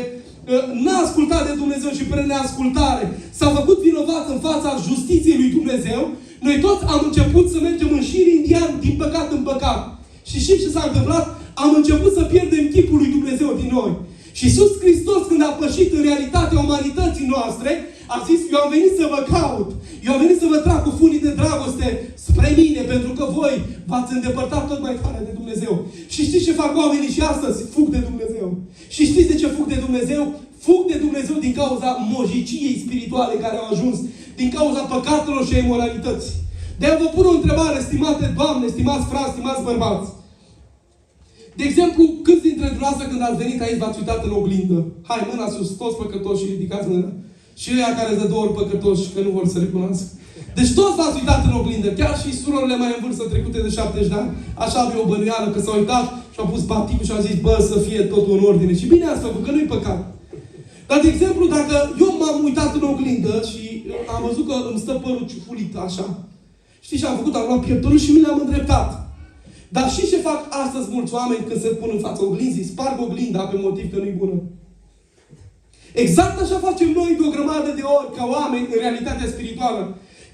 n-a ascultat de Dumnezeu și prin neascultare s-a făcut vinovat în fața justiției lui Dumnezeu, noi toți am început să mergem în șir indian din păcat în păcat. Și știți ce s-a întâmplat? Am început să pierdem chipul lui Dumnezeu din noi. Și Iisus Hristos, când a pășit în realitatea umanității noastre, a zis: eu am venit să vă caut. Eu am venit să vă trag cu funii de dragoste spre mine, pentru că voi v-ați îndepărtat tot mai tare de Dumnezeu. Și știți ce fac oamenii și astăzi? Fug de Dumnezeu. Și știți de ce fug de Dumnezeu? Fug de Dumnezeu din cauza mojiciei spirituale care au ajuns, din cauza păcatelor și a imoralității. De-aia vă pun o întrebare, stimate doamne, stimați frați, stimați bărbați. De exemplu, câți dintre dumneavoastră când ați venit aici v-ați uitat în oglindă? Hai, mâna sus, toți păcătoși și ridicați mâna. Și ăia care de două ori păcătoși, că nu vor să recunoască. Deci toți v-ați uitat în oglindă. Chiar și surorile mai în vârstă, trecute de 70 de ani, așa avea o bănuială că s-au uitat și au pus baticul și au zis: bă, să fie totul în ordine. Și bine ați făcut, că nu-i păcat. Dar, de exemplu, dacă eu m-am uitat în oglindă și am văzut că îmi stă părul ciufulit așa, știi ce am făcut? Am luat pieptănul și mi l-am îndreptat. Dar și ce fac astăzi mulți oameni când se pun în fața oglinzii? Sparg oglinda pe motiv că nu-i bună. Exact așa facem noi de o grămadă de ori ca oameni în realitatea spirituală.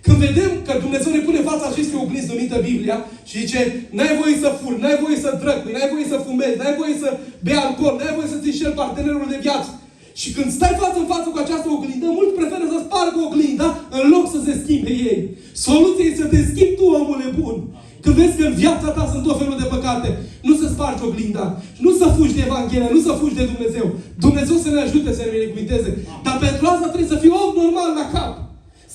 Când vedem că Dumnezeu ne pune în fața acestei oglinzi numită Biblia și zice: n-ai voie să furi, n-ai voie să drăcui, n-ai voie să fumezi, n-ai voie să bei alcool, n-ai voie să-ți înșeli partenerul de viață. Și când stai față în față cu această oglindă, mulți preferă să spargă oglinda în loc să se schimbe ei. Soluția e să te schimbi tu, omule bun. Când vezi că în viața ta sunt tot felul de păcate, nu să spargi oglinda, nu să fugi de Evanghelie, nu să fugi de Dumnezeu. Dumnezeu să ne ajute să ne binecuvinteze. Dar pentru asta trebuie să fii om normal la cap.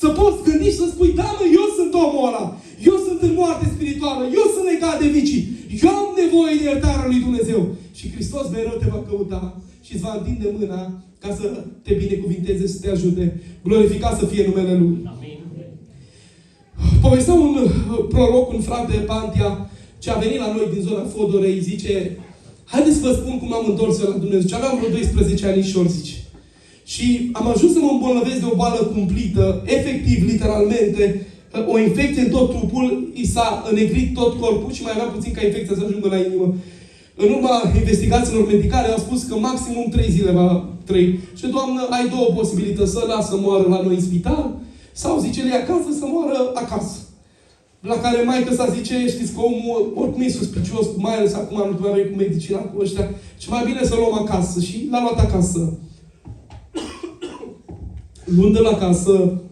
Să poți gândi și să spui: da, mă, eu sunt omul ăla. Eu sunt în moarte spirituală. Eu sunt legat de vicii. Eu am nevoie de iertarea lui Dumnezeu. Și Hristos mereu te va căuta și îți va întinde mâna ca să te binecuvinteze, să te ajute. Glorificat să fie numele Lui. Amin. Povestea un proroc, un frate Pantia, ce a venit la noi din zona Fodorei, zice: haideți să vă spun cum am întors la Dumnezeu. Și aveam vreo 12 ani și ori, zice. Și am ajuns să mă îmbolnăvesc de o boală cumplită, efectiv, literalmente, o infecție în tot trupul, i s-a înnegrit tot corpul și mai avea puțin ca infecția să ajungă la inimă. În urma investigațiilor medicale au spus că maximum 3 zile va trăi. Și Doamnă, ai 2 posibilități, să lasă moară la noi în spital, sau zice le acasă să moară acasă. La care maică sa zice, știți că omul oricum e suspicios, mai ales acum nu mai avem cu medicina cu ăștia, și mai bine să luăm acasă. Și l-a luat acasă. Luând la casă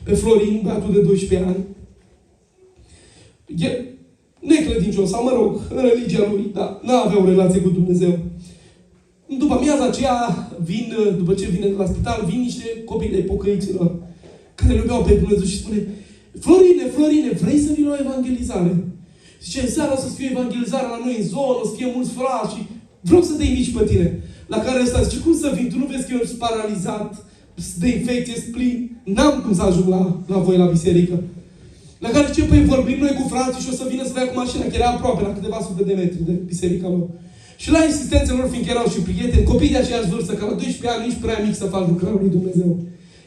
pe Florin, băiatul de 12 ani, e necredincios, sau mă rog, în religia lui, dar n-avea o relație cu Dumnezeu. După amiaza aceea, după ce vine de la spital, vin niște copii de pocăiților, care îl iubeau pe Dumnezeu și spune, Florine, vrei să vii la o evangelizare? Zice, în seara o să fie evangelizare la noi în zonă, o să fie mulți frați și vreau să te inviți pe tine. La care ăsta zice, cum să vin? Tu nu vezi că eu sunt paralizat, de infecție, splin? N-am cum să ajung la voi la biserică. La care zice, păi vorbim noi cu frații și o să vină să vrea cu mașina, că era aproape, la câteva sute de metri de biserica lor. Și la insistența lor, fiindcă erau și prieteni, copii de aceeași vârstă, că la 12 ani nu ești prea mic să faci lucrarea lui Dumnezeu.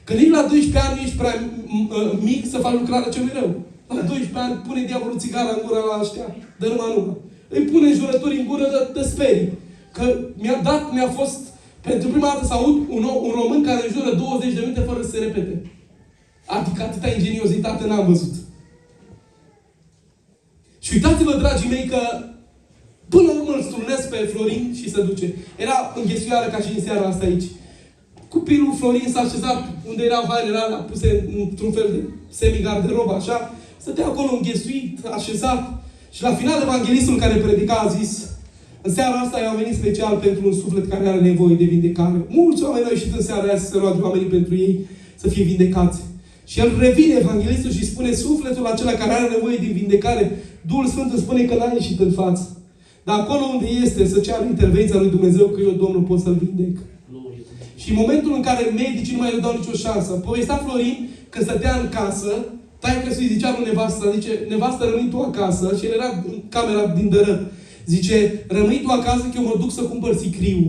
Că nici la 12 ani nu ești prea mic să faci lucrarea celui rău. La 12 ani pune diavolul țigara în gura la ăștia, dă numai. Îi pune jurături în gură de sperii. Că mi-a fost, pentru prima dată să aud un român care înjură 20 de minute fără să se repete. Adică atâta ingeniozitate n-am văzut. Și uitați-vă, dragii mei, că până la urmă îl strunesc pe Florin și se duce. Era înghesuială ca și în seara asta aici. Copilul Florin s-a așezat unde erau hainele alea puse într-un fel de semi-garderobă, așa. Stătea acolo înghesuit, așezat. Și la final, evanghelistul care predica a zis, în seara asta i-am venit special pentru un suflet care are nevoie de vindecare. Mulți oameni au ieșit în seara aia să se roage oamenii pentru ei să fie vindecați. Și el revine, evanghelistul, și spune, sufletul acela care are nevoie de vindecare, Duhul Sfânt îți spune că n-a ieșit în față. Dar acolo unde este, să ceară intervenția lui Dumnezeu, că eu, Domnul, pot să-l vindec. Și în momentul în care medicii nu mai îi dau nicio șansă, povestea Florin că stătea în casă, taică-sul îi zicea lui nevastă, zice, nevastă, rămâi tu acasă, și el era în camera din dărăt. Zice, rămâi tu acasă că eu mă duc să cumpăr sicriu.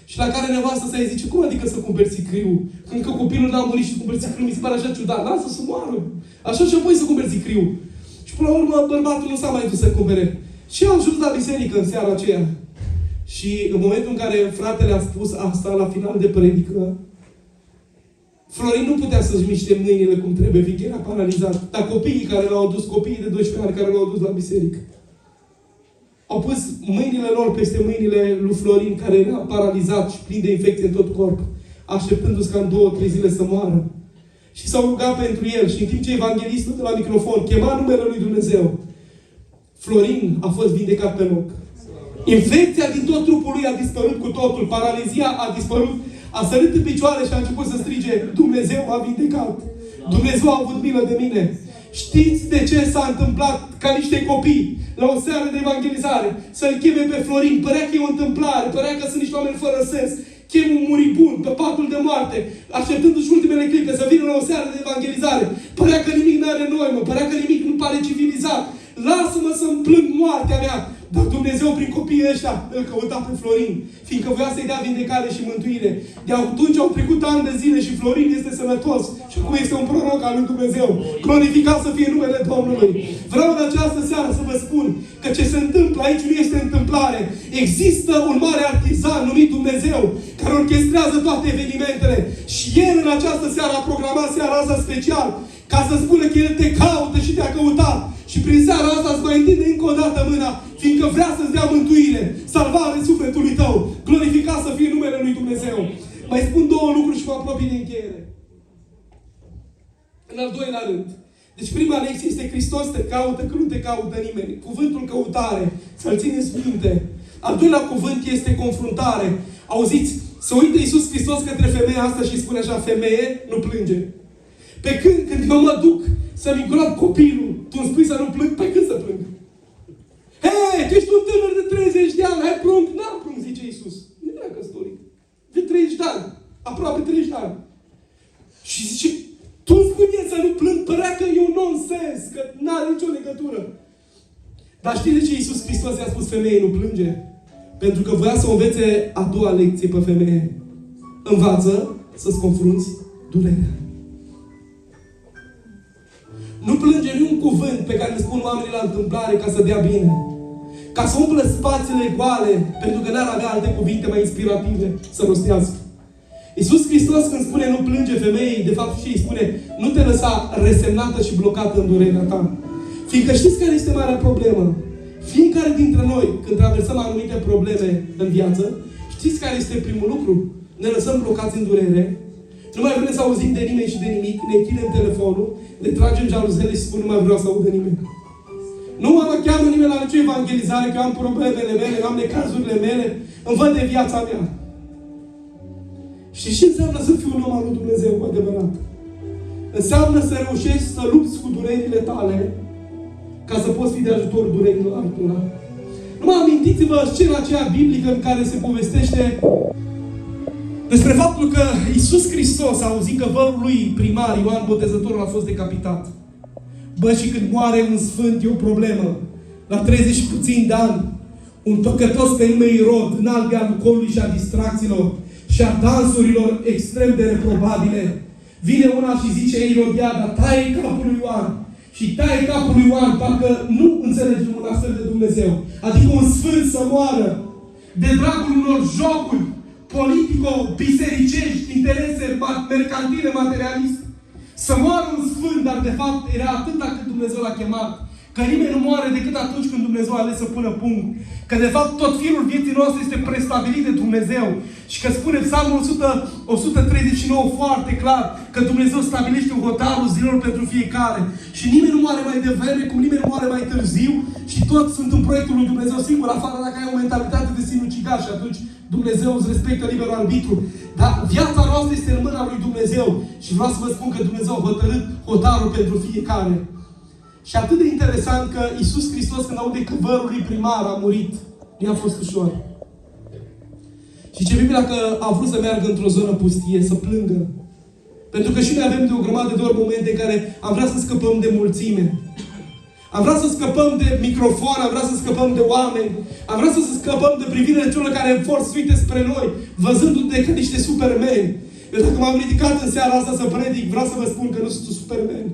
Și la care nevastă sa îi zice, cum adică să cumperi sicriu? Când că copilul n-a murit și să cumperi sicriu, mi se pare așa ciudat. Lasă să moară. Așa și apoi să cumperi sicriu. Și până la urmă, bărbatul nu s-a mai dus să cumpere. Și a ajuns la biserică în seara aceea. Și în momentul în care fratele a spus asta la final de predică, Florin nu putea să-și miște mâinile cum trebuie, fiindcă era paralizat. Dar copiii care l-au adus, copiii de 12 ani care l-au adus la biserică, au pus mâinile lor peste mâinile lui Florin, care era paralizat și plin de infecție în tot corpul, așteptându-se ca în 2-3 zile să moară. Și s-au rugat pentru el. Și în timp ce evanghelistul de la microfon chema numele lui Dumnezeu, Florin a fost vindecat pe loc. Infecția din tot trupul lui a dispărut cu totul. Paralizia a dispărut. A sărit în picioare și a început să strige, Dumnezeu m-a vindecat. Dumnezeu a avut milă de mine. Știți de ce s-a întâmplat ca niște copii la o seară de evangelizare să-l cheme pe Florin? Părea că e o întâmplare, părea că sunt niște oameni fără sens. Chem un muribund pe patul de moarte, așteptându-și ultimele clipe să vină la o seară de evangelizare. Părea că nimic nu are noimă, părea că nimic nu pare civilizat. Lasă-mă să-mi plâng moartea mea. Dar Dumnezeu, prin copiii ăștia, îl căuta pe Florin, fiindcă voia să-i dea vindecare și mântuire. De atunci au trecut ani de zile și Florin este sănătos. Și acum este un proroc al lui Dumnezeu. Glorificat să fie numele Domnului. Vreau în această seară să vă spun că ce se întâmplă aici nu este întâmplare. Există un mare artizan numit Dumnezeu, care orchestrează toate evenimentele. Și El în această seară a programat seara asta special, ca să spună că El te caută și te-a căutat. Și prin seara asta îți mai întinde încă o dată mâna, fiindcă vrea să-ți dea mântuire, salvare sufletului tău. Glorificat să fie numele lui Dumnezeu. Mai spun 2 lucruri și mă apropii de încheiere. În al doilea rând. Deci prima lecție este Hristos te caută când nu te caută nimeni. Cuvântul căutare. Să-l țineți minte. Al doilea cuvânt este confruntare. Auziți? Să uită Iisus Hristos către femeia asta și spune așa, femeie, nu plânge. Pe când eu mă duc să-mi îngrop copilul, tu îmi spui să nu plâng, pe când să plâng? Hei, tu ești un tânăr de 30 de ani, ai prunc? N-am prunc, zice Iisus. Nu era căsătorit. De 30 de ani. Aproape 30 de ani. Și zice, tu îmi spui mie să nu plâng, părea că e un nonsens, că n-are nicio legătură. Dar știi de ce Iisus Hristos i-a spus femeie nu plânge? Pentru că voia să o învețe a doua lecție pe femeie. Învață să-ți confrunți durerea. Nu plânge niciun cuvânt pe care îl spun oamenii la întâmplare ca să dea bine. Ca să umplă spațiile goale, pentru că n-ar avea alte cuvinte mai inspirative să rostească. Iisus Hristos când spune nu plânge femeii, de fapt și îi spune nu te lăsa resemnată și blocată în durerea ta. Fiindcă știți care este marea problemă? Fiecare dintre noi, când traversăm anumite probleme în viață, știți care este primul lucru? Ne lăsăm blocați în durere, nu mai vrem să auzim de nimeni și de nimic, ne închidem telefonul, ne tragem jaluzele și spun nu mai vreau să aud de nimeni. Nu mă cheamă nimeni la nicio evangelizare, că eu am problemele mele, eu am necazurile mele, îmi văd de viața mea. Și ce înseamnă să fiu un om al lui Dumnezeu cu adevărat? Înseamnă să reușești să lupți cu durerile tale ca să poți fi de ajutor durerilor altora. Numai amintiți-vă scena aceea biblică în care se povestește despre faptul că Iisus Hristos a auzit că vărul lui primar, Ioan Botezătorul, a fost decapitat. Bă, și când moare un sfânt, e o problemă. La 30 și puțin de ani, un tocătos pe nume Irod, înalt de alcoolului și a distracțiilor și a dansurilor extrem de reprobabile, vine una și zice Irodiada, taie capul lui Ioan. Și taie capul lui Ioan, parcă nu înțelegem un astfel de Dumnezeu. Adică un sfânt să moară de dragul unor jocuri politico-bisericești, interese mercantile, materialiste. Să moară un sfânt, dar de fapt era atâta cât Dumnezeu l-a chemat. Că nimeni nu moare decât atunci când Dumnezeu a ales să pună punct. Că de fapt tot firul vieții noastre este prestabilit de Dumnezeu. Și că spune Psalmul 139 foarte clar că Dumnezeu stabilește un hotarul zilelor pentru fiecare. Și nimeni nu moare mai devreme, cum nimeni nu moare mai târziu. Și toți sunt în proiectul lui Dumnezeu singur, afară dacă ai o mentalitate de sinucigaș. Și atunci Dumnezeu îți respectă liberul arbitru. Dar viața noastră este în mâna lui Dumnezeu. Și vreau să vă spun că Dumnezeu a hotărât hotarul pentru fiecare. Și atât de interesant că Iisus Hristos, când aude că vărul lui primar a murit, i-a fost ușor. Și ce Biblia că a vrut să meargă într-o zonă pustie, să plângă. Pentru că și noi avem de o grămadă de ori momente în care am vrea să scăpăm de mulțime. Am vrea să scăpăm de microfon, am vrea să scăpăm de oameni, am vrea să scăpăm de privirile celor care vor să uite spre noi, văzându-ne ca niște supermeni. Eu dacă m-am ridicat în seara asta să predic, vreau să vă spun că nu sunt un superman.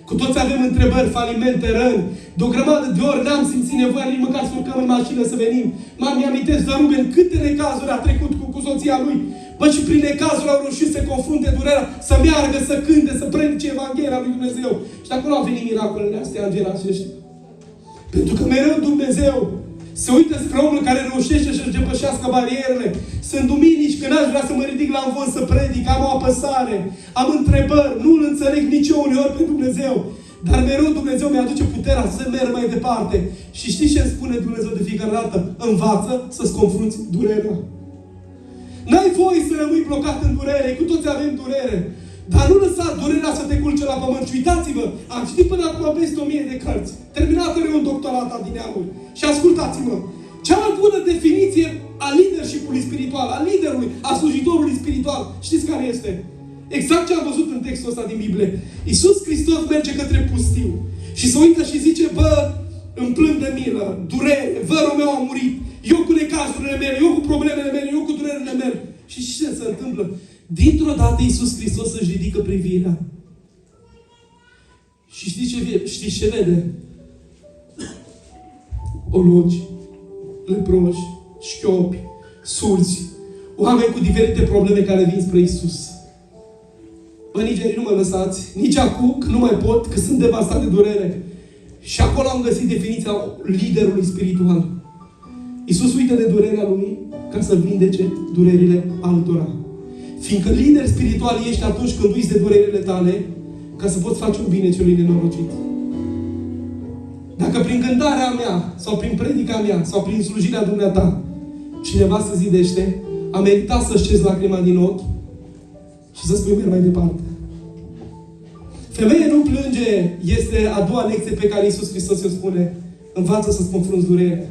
Cu toți avem întrebări, falimente, răni. De o grămadă de ori n-am simțit nevoia nici măcar să urcăm în mașină să venim. Mi-amintesc de Ruben câte necazuri a trecut cu soția lui. Bă, și prin necazuri au reușit să confrunte durerea, să meargă, să cânte, să predice Evanghelia lui Dumnezeu. Și dacă nu au venit miracolele astea, Angela, aceștia. Pentru că mereu Dumnezeu se uită spre omul care reușește să-și depășească barierele. Sunt duminici când aș vrea să mă ridic la învon să predic, am o apăsare, am întrebări, nu îl înțeleg nici eu uneori pe Dumnezeu. Dar mereu Dumnezeu mi-aduce puterea să merg mai departe. Și știți ce îmi spune Dumnezeu de fiecare dată? Învață să-ți confrunți durerea. N-ai voie să rămâi blocat în durere, cu toți avem durere. Dar nu lăsa durerea să te culce la pământ. Și uitați-vă, am citit până acum peste 1000 de cărți. Terminat eu un doctorat din neamul. Și ascultați-mă, cea mai bună definiție a leadership-ului spiritual, a liderului, a slujitorului spiritual, știți care este? Exact ce am văzut în textul ăsta din Biblie. Iisus Hristos merge către pustiu și se uită și zice, bă, îmi plâng de milă, durere, vărul meu a murit, eu cu necazurile mele, eu cu problemele mele, eu cu durerile mele. Și ce se întâmplă? Dintr-o dată Iisus Hristos își ridică privirea. Și știți ce vede? Ologi, leproși, șchiopi, surzi, oameni cu diferite probleme care vin spre Iisus. Bă, nigerii, nu mă lăsați, nici acum, că nu mai pot, că sunt devastat de durere. Și acolo am găsit definiția liderului spiritual. Iisus uită de durerea lui ca să vindece durerile altora. Fiindcă lider spiritual ești atunci când uiți de durerile tale ca să poți face un bine celui nenorocit. Dacă prin cântarea mea, sau prin predica mea, sau prin slujirea dumneata, cineva se zidește, a meritat să-și cezi lacrima din ochi și să spui merg mai departe. Femeia nu plânge este a doua lecție pe care Iisus Hristos îi spune. Învață să-ți confrunți durerea.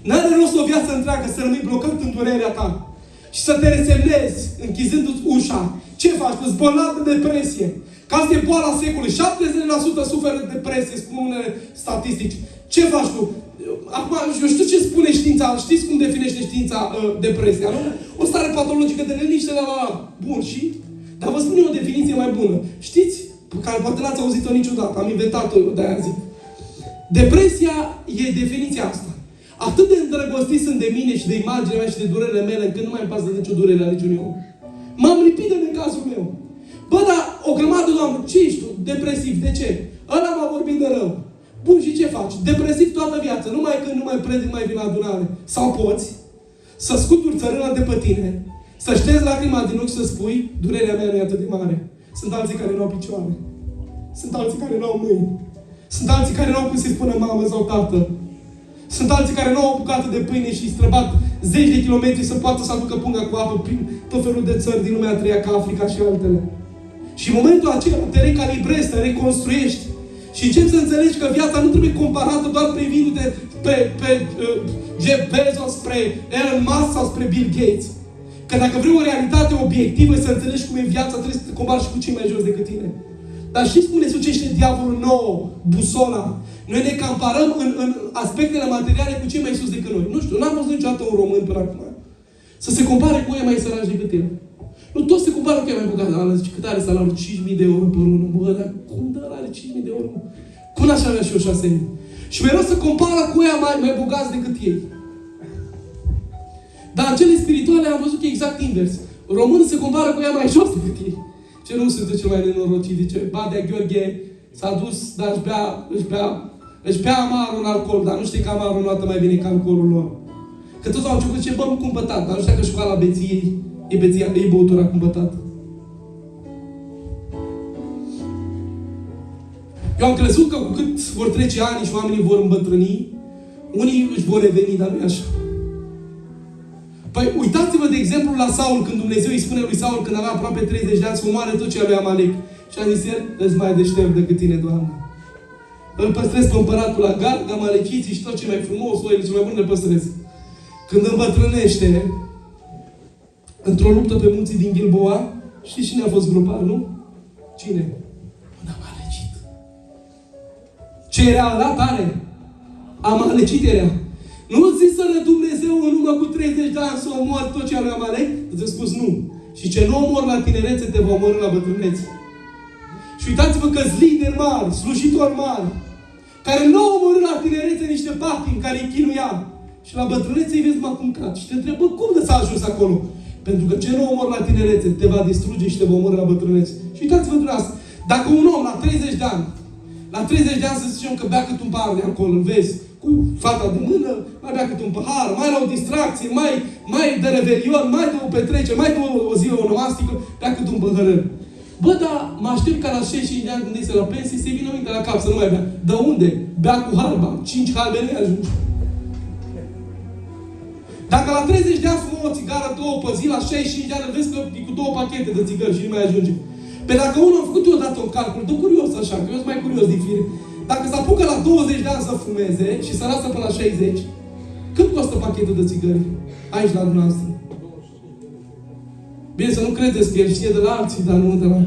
N-are rost o viață întreagă să rămâi blocat în durerea ta. Și să te resemnezi, închizându-ți ușa. Ce faci? Îți bolnav de depresie. Că asta e boala secolului. 70% suferă de depresie, spun unele statistici. Ce faci tu? Acum, eu știu ce spune știința. Știți cum definește știința depresia, nu? O stare patologică de neliniște, bun, și? Dar vă spun eu o definiție mai bună. Știți? Pe care poate n-ați auzit-o niciodată. Am inventat-o, de-aia zic. Depresia e definiția asta. Atât de îndrăgostit sunt de mine și de imaginea mea și de durerile mele, încât nu mai îmi pasă de nicio durere a niciunui om. M-am lipit de necazul meu. Bă, dar o grămadă de oameni, ce ești tu? Depresiv. De ce? Ăla m-a vorbit de rău. Bun, și ce faci? Depresiv toată viața. Numai când nu mai predic, mai vin la adunare. Sau poți să scuturi țărâna de pe tine, să ștergi lacrima din ochi și să spui, durerea mea nu e atât de mare. Sunt alții care nu au picioare. Sunt alții care nu au mâini. Sunt alții care nu au cum să-i spună mamă sau tată. Sunt alții care nu au o bucată de pâine și străbat zeci de kilometri să poată să aducă punga cu apă prin tot felul de țări din lumea a treia, ca Africa și altele. Și în momentul acela te recalibrezi, te reconstruiești și începi să înțelegi că viața nu trebuie comparată doar privindu-te pe Jeff Bezos, spre Elon Musk sau spre Bill Gates. Că dacă vrei o realitate obiectivă să înțelegi cum e viața, trebuie să te compari și cu cei mai jos decât tine. Dar știți cum ne sucește diavolul nou, busola? Noi ne comparăm în aspectele materiale cu cei mai sus decât noi. Nu știu, n-am văzut niciodată un român până acum să se compare cu ei mai săraci decât el. Nu, toți se compară cu ei mai bogat. Ala zice, cât are salariul? 5.000 de euro pe lună. Bă, dar cum dă are 5.000 de euro? Cum n-aș avea și eu 6.000? Și mereu se compară cu ei mai bogați decât ei. Dar în cele spirituale am văzut că e exact invers. Românul se compară cu ei mai jos decât ei. Ce nu sunt cel mai nenorocit? Zice, Badea Gheorghe s-a dus, dar își bea amarul în alcool, dar nu știe că amarul nu mai bine ca alcoolul lor. Că toți au început, zice, bă, nu cumpătat, dar nu știa că școala beției e băutura cumpătată. Eu am crezut că cu cât vor trece ani și oamenii vor îmbătrâni, unii își vor reveni, dar nu e așa. Păi uitați-vă, de exemplu, la Saul, când Dumnezeu îi spune lui Saul, când avea aproape 30 de ani, să omoare tot ce avea Amalek. Și a zis el, îți mai deștept decât tine, Doamne. Îl păstrez pe împăratul la gard, Amalechiții și tot ce mai frumos, oile ce mai bun le păstrez. Când îmbătrânește, într-o luptă pe munții din Gilboa, știți cine a fost grupar, nu? Cine? Un Amalecit. Ce era ăla tare? Amalecit era. Nu zisără Dumnezeu în urmă cu 30 de ani să omor tot ce a lui Amalek? Îți spus nu. Și ce nu omor la tinerețe, te va omorâ la bătrânețe. Și uitați-vă că-s lideri mari, slujitori mari, care nu au omorât la tinerețe niște patim care îi chinuia. Și la bătrânețe îi vezi macuncat. Și te întrebă, cum de s-a ajuns acolo? Pentru că ce nu omor la tinerețe, te va distruge și te va omorâ la bătrânețe. Și uitați-vă dumneavoastră, dacă un om la 30 de ani, să zicem că bea cât un pahar de alcool, îl vezi, cu fata de mână, mai bea cât un pahar, mai la o distracție, mai de revelion, mai de o petrecere, mai de o zi onomastică, bea cât un păhărel. Bă, dar mă aștept ca la 65 de ani, când iese la pensie, să-i vină minte la cap, să nu mai bea. De unde? Bea cu harba. 5 halbe nu ajunge. Dacă la 30 de ani fumă o țigară, 2 pe zi, la 65 de ani vezi că e cu 2 pachete de țigări și nu mai ajunge. Pe dacă unul a făcut eu odată un calcul, dă curios așa, că eu sunt mai curios din fire. Dacă se apucă la 20 de ani să fumeze și să lasă până la 60, cât costă pachetul de țigări? Aici la dumneavoastră. Bine, să nu credeți că el știe de la alții, dar nu de la...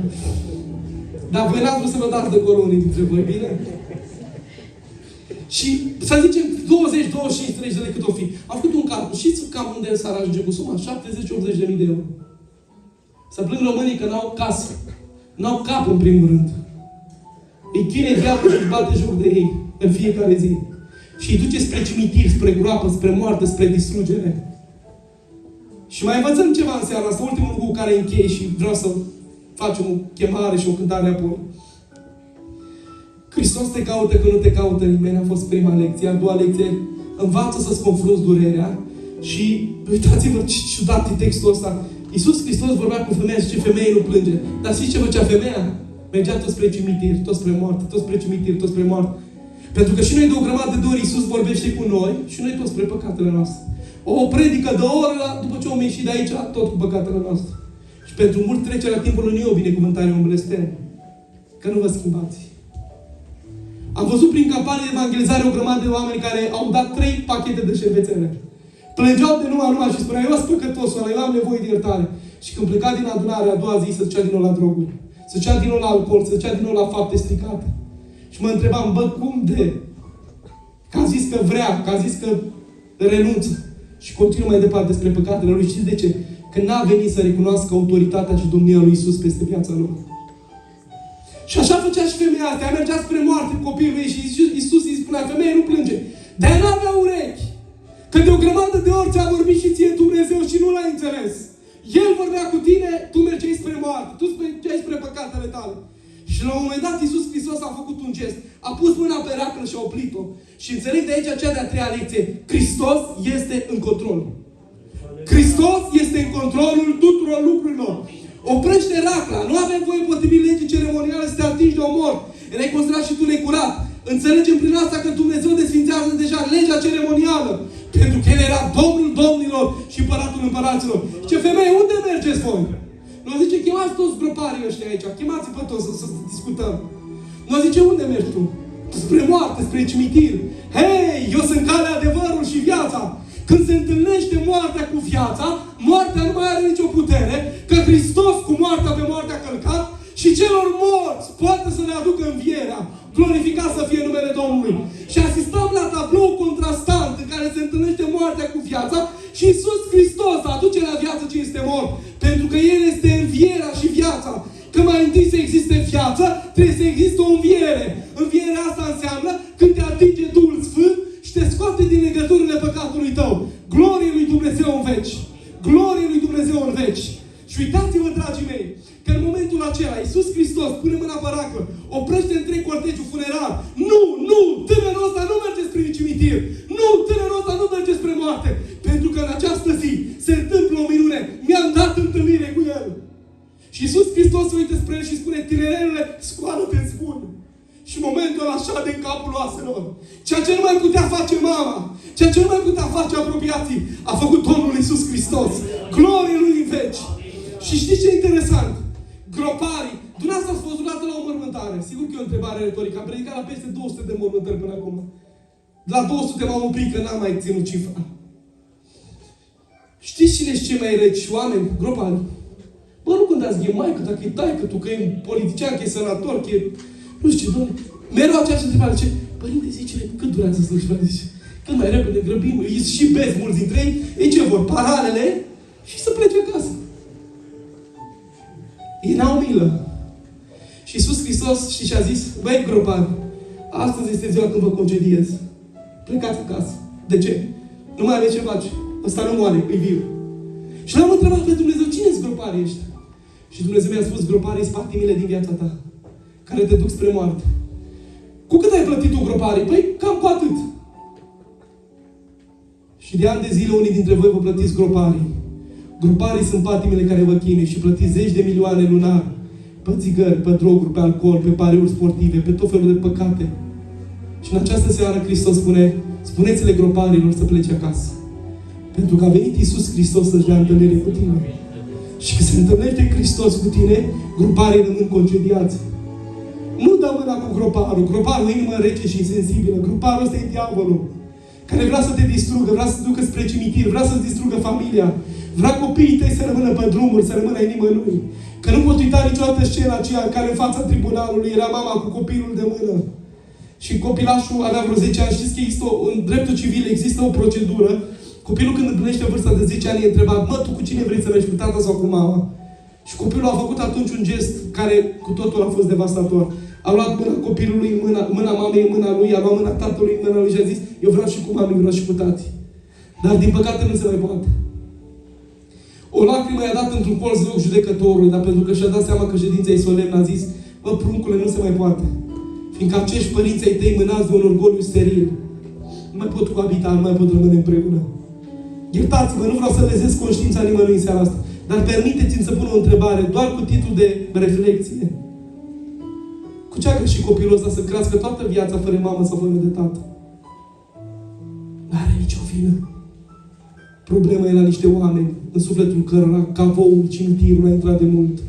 Dar voi n-ați vrut să vă dați de acolo unii dintre voi, bine? Și să zicem 20, 25, 30 de lei cât o fi. Am făcut un calcul. Știți cam unde s-ar ajunge cu suma? 70-80 de mii de euro. Să plâng românii că n-au casă. N-au cap în primul rând. Îi chine diavolul și își bate joc de ei în fiecare zi. Și îi duce spre cimitir, spre groapă, spre moarte, spre distrugere. Și mai învățăm ceva în seara asta. Ultimul lucru cu care închei și vreau să facem o chemare și o cântare apoi. Hristos te caută că nu te caută nimeni. A fost prima lecție. A doua lecție, învață să-ți confrunți durerea. Și uitați-vă ce ciudat e textul ăsta. Iisus Hristos vorbea cu femeia și ce femeie nu plânge. Dar știți ce făcea femeia? Mergea tot spre cimitir, tot spre moarte, tot spre cimitir, tot spre moarte. Pentru că și noi de o grămadă de ori Iisus vorbește cu noi și noi tot spre păcatele noastre. O predică de oră, după ce om ieșit de aici, tot cu păcatele noastre. Și pentru mult trecerea timpului nu e o binecuvântare, un blestem. Că nu vă schimbați. Am văzut prin campanie de evangelizare o grămadă de oameni care au dat 3 pachete de șervețele. Plângeau de numai și spuneau, eu sunt păcătosul ăla, eu am nevoie de iertare. Și când pleca din adunare a doua zi, se ducea din nou la droguri. Se ducea din nou la alcool, se ducea din nou la fapte stricate. Și mă întrebam, bă, cum de? Că a zis că vrea, că a zis că renunță. Și continuă mai departe spre păcatele lui. Știți de ce? Că n-a venit să recunoască autoritatea și domnia lui Iisus peste viața lui. Și așa făcea și femeia asta. Ea mergea spre moarte cu copilul ei și Iisus îi spunea, femeie, nu plânge. Dar ea n-avea urechi. Că de o grămadă de ori ți-a vorbit și ție Dumnezeu și nu l-ai înțeles. El vorbea cu tine, tu mergeai spre moarte. Tu mergeai spre păcatele tale. Și la un moment dat Iisus Hristos a făcut un gest. A pus mâna pe raclă și a oprit-o. Și înțeleg de aici cea de-a treia lecție. Hristos este în control. Hristos este în controlul tuturor lucrurilor. Oprește racla. Nu avem voie potrivit legii ceremoniale să te atingi de omor. Erai considerat și tu necurat. Înțelegem prin asta că Dumnezeu desfințează deja legea ceremonială. Pentru că El era Domnul Domnilor și Împăratul Împăraților. Și ce femeie, unde mergeți voi? Nu zice, chemați toți groparii ăștia aici. Chemați-i pe toți să discutăm. Nu zice, unde mergi tu? Spre moarte, spre cimitir. Hei, eu sunt calea, adevărul și viața. Când se întâlnește moartea cu viața, moartea nu mai are nicio putere, că Hristos cu moartea pe moartea călcat și celor morți poate să ne aducă învierea. Glorificat să fie numele Domnului. Și asistăm la tablou contrastant în care se întâlnește moartea cu viața și Iisus Hristos aduce la viață ce este mort. Pentru că El este învierea și viața. Că mai întâi să existe viață, trebuie să existe o înviere. Învierea asta înseamnă când te atinge Duhul Sfânt și te scoate din legăturile păcatului tău. Glorie lui Dumnezeu în veci. Glorie lui Dumnezeu în veci. Și uitați-vă, dragii mei, că în momentul acela Iisus Hristos pune mâna pe raclă, oprește întreg cortegiul funerar. Nu, tânărul ăsta nu merge spre cimitir. Nu, tânărul ăsta nu merge spre moarte. Pentru că în această zi se întâmplă o minune. Mi-am dat întâlnire cu El. Și Iisus Hristos se uită spre el și spune, tinerelule, scoală-te în spun. Și momentul ăla așa de în capul oaselor. Ceea ce nu mai putea face mama, ceea ce nu mai putea face apropiații, a făcut Domnul Iisus Hristos. Glorie Lui în veci. Și știți ce e interesant? Groparii. Dumneavoastră ați fost odată la o mormântare. Sigur că e o întrebare retorică. Am predicat la peste 200 de mormântări până acum. La 200 m-am oprit că n-am mai ținut cifra. Știți cine și cei mai reci oameni? Groparii. Bă, nu contează că e maică, dacă e taică tu, că e politician, că e senator, că e... Nu știu ce, Doamne. Mereu aceeași întrebare. Zice, părinte, zice, cât durează slujba? Zice, cât mai repede grăbim, îi și bezi mulți dintre ei, ei ce vor? Paralele și să plece acasă. Ei n-au milă. Și Iisus Hristos, știi ce a zis? Băi, gropari, astăzi este ziua când vă concediez. Plecați acasă. De ce? Nu mai aveți ce face. Ăsta nu moare, e viu. Și l-am întrebat pe Dumnezeu, cine-s groparii ăștia? Și Dumnezeu mi-a spus, groparii sunt patimile din viața ta, care te duc spre moarte. Cu cât ai plătit tu groparii? Păi, cam cu atât. Și de ani de zile unii dintre voi vă plătiți groparii. Groparii sunt patimile care vă chinuie și plătiți 10 de milioane lunar pe țigări, pe droguri, pe alcool, pe pariuri sportive, pe tot felul de păcate. Și în această seară Hristos spune, spuneți-le groparilor să plece acasă. Pentru că a venit Iisus Hristos să-și dea întâlnire cu tine. Și când se întâlnește Hristos cu tine, groparii rămân concediați. Nu dă mâna cu groparul. Groparul e inimă rece și insensibilă. Groparul ăsta e diavolul. Care vrea să te distrugă, vrea să te ducă spre cimitir, vrea să-ți distrugă familia. Vrea copiii tăi să rămână pe drumuri, să rămână în nimănui. Că nu pot uita niciodată scena aceea în care în fața tribunalului era mama cu copilul de mână. Și copilașul avea vreo 10 ani. Știți că există în dreptul civil există o procedură. Copilul când împlinește vârsta de 10 ani e întrebat, mă, tu cu cine vrei să mergi, cu tata sau cu mama? Și copilul a făcut atunci un gest care cu totul a fost devastator. A luat mâna copilului în mâna mamei în mâna lui, a luat mâna tatălui în mâna lui și a zis, eu vreau și cu mami, vreau și cu tații. Dar din păcate nu se mai poate. O lacrimă i-a dat într-un colț de ochi judecătorului, dar pentru că și-a dat seama că ședința e solemnă, a zis, bă, pruncule, nu se mai poate. Fiindcă acești părinți ai tăi mânați de un orgoliu steril. Nu mai pot coabita, nu mai pot rămâne împreună. Iertați-mă, nu vreau să lezesc conștiința nimănui în seara asta. Dar permiteți-mi să pun o întrebare, doar cu titlul de reflexie. Cu ce a greșit copilul ăsta să crească toată viața fără mamă sau fără de tată? N-are nicio vină. Problema e la niște oameni, în sufletul cărora cavoul, cimitirul a intrat de mult.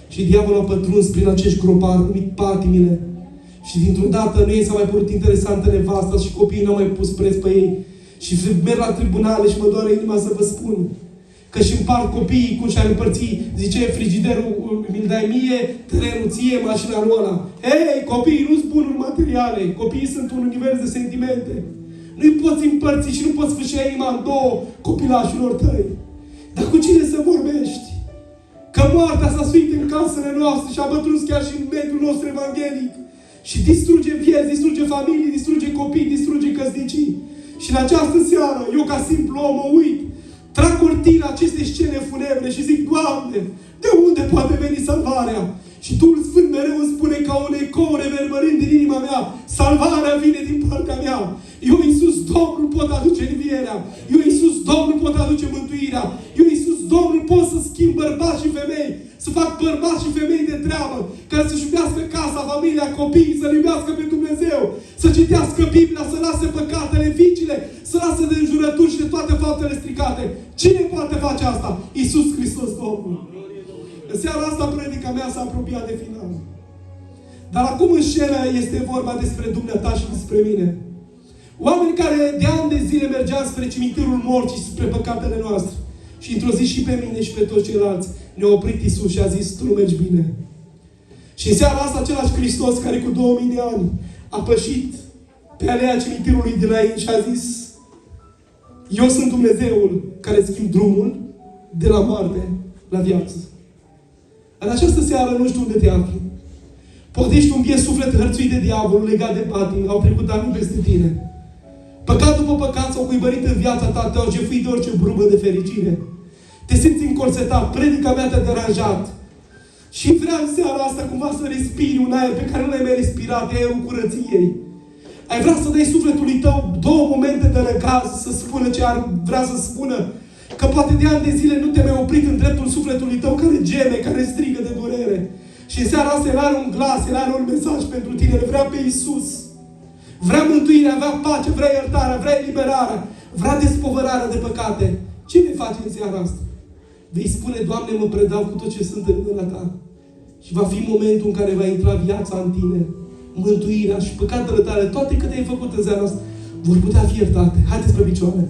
Și diavolul a pătruns prin acești gropari, numit patimile. Și dintr-o dată nu ei s-a mai părut interesantă nevasta și copiii n-au mai pus preț pe ei. Și merg la tribunale și mă doare inima să vă spun Că și împart copiii cum și-ar împărți, zice, frigiderul mi-l dai mie, terenul ție, mașina lui ăla. Hei, copiii nu sunt bunuri materiale. Copiii sunt un univers de sentimente. Nu-i poți împărți și nu poți fâșia inima în două copilașilor tăi. Dar cu cine să vorbești? Că moartea s-a suit în casele noastre și a bătrus chiar și în mediul nostru evanghelic. Și distruge vieți, distruge familii, distruge copii, distruge căsnicii. Și în această seară, eu ca simplu om mă uit, trag cortina acestei scene funebre și zic, Doamne, de unde poate veni salvarea? Și Duhul Sfânt mereu îmi spune ca un ecou reverberând din inima mea, salvarea vine din partea mea. Eu, Iisus, Domnul, pot aduce învierea. Eu, Iisus, Domnul, pot aduce mântuirea. Eu, Iisus, Domnul, pot să schimb bărbați și femei, să fac bărbați și femei de treabă, care să-și iubească casa, familia, copiii, să-L iubească pe Dumnezeu, să citească Biblia, să lase păcatele, vicile, să lase de înjurături și de toate faptele stricate. Cine poate face asta? Iisus Hristos, Domnul. În seara asta, predica mea s-a apropiat de final. Dar acum în scenă este vorba despre dumneata și despre mine. Oameni care de ani de zile mergeau spre cimitirul morții, spre păcatele noastre. Și într-o zi și pe mine și pe toți ceilalți ne-a oprit Iisus și a zis, tu nu mergi bine. Și în seara asta același Hristos care cu 2000 de ani a pășit pe alea cimitirului de la ei și a zis, eu sunt Dumnezeul care schimb drumul de la moarte la viață. În această seară nu știu unde te afli. Poate ești un biet suflet hărțuit de diavolul, legat de patim, au trecut ani peste tine. Păcat după păcat s-au cuibărit în viața ta, te-au jefuit de orice brumă de fericire. Te simți încorsetat, predica mea te-a deranjat. Și vreau în seara asta cumva să respiri un aer pe care nu l-ai mai respirat, aerul curăției. Ai vrea să dai sufletului tău 2 momente de răgaz, să spună ce ar vrea să spună. Că poate de ani de zile nu te-ai mai oprit în dreptul sufletului tău care geme, care strigă de durere. Și în seara asta El are un glas, El are un mesaj pentru tine, El vrea pe Iisus. Vrea mântuirea, vrea pace, vrea iertarea, vrea eliberarea, vrea despovărarea de păcate. Ce vei face în seara asta? Vei spune, Doamne, mă predau cu tot ce sunt în mâna Ta. Și va fi momentul în care va intra viața în tine, mântuirea și păcatele tale, toate câte ai făcut în seara asta, vor putea fi iertate. Haideți pe picioare.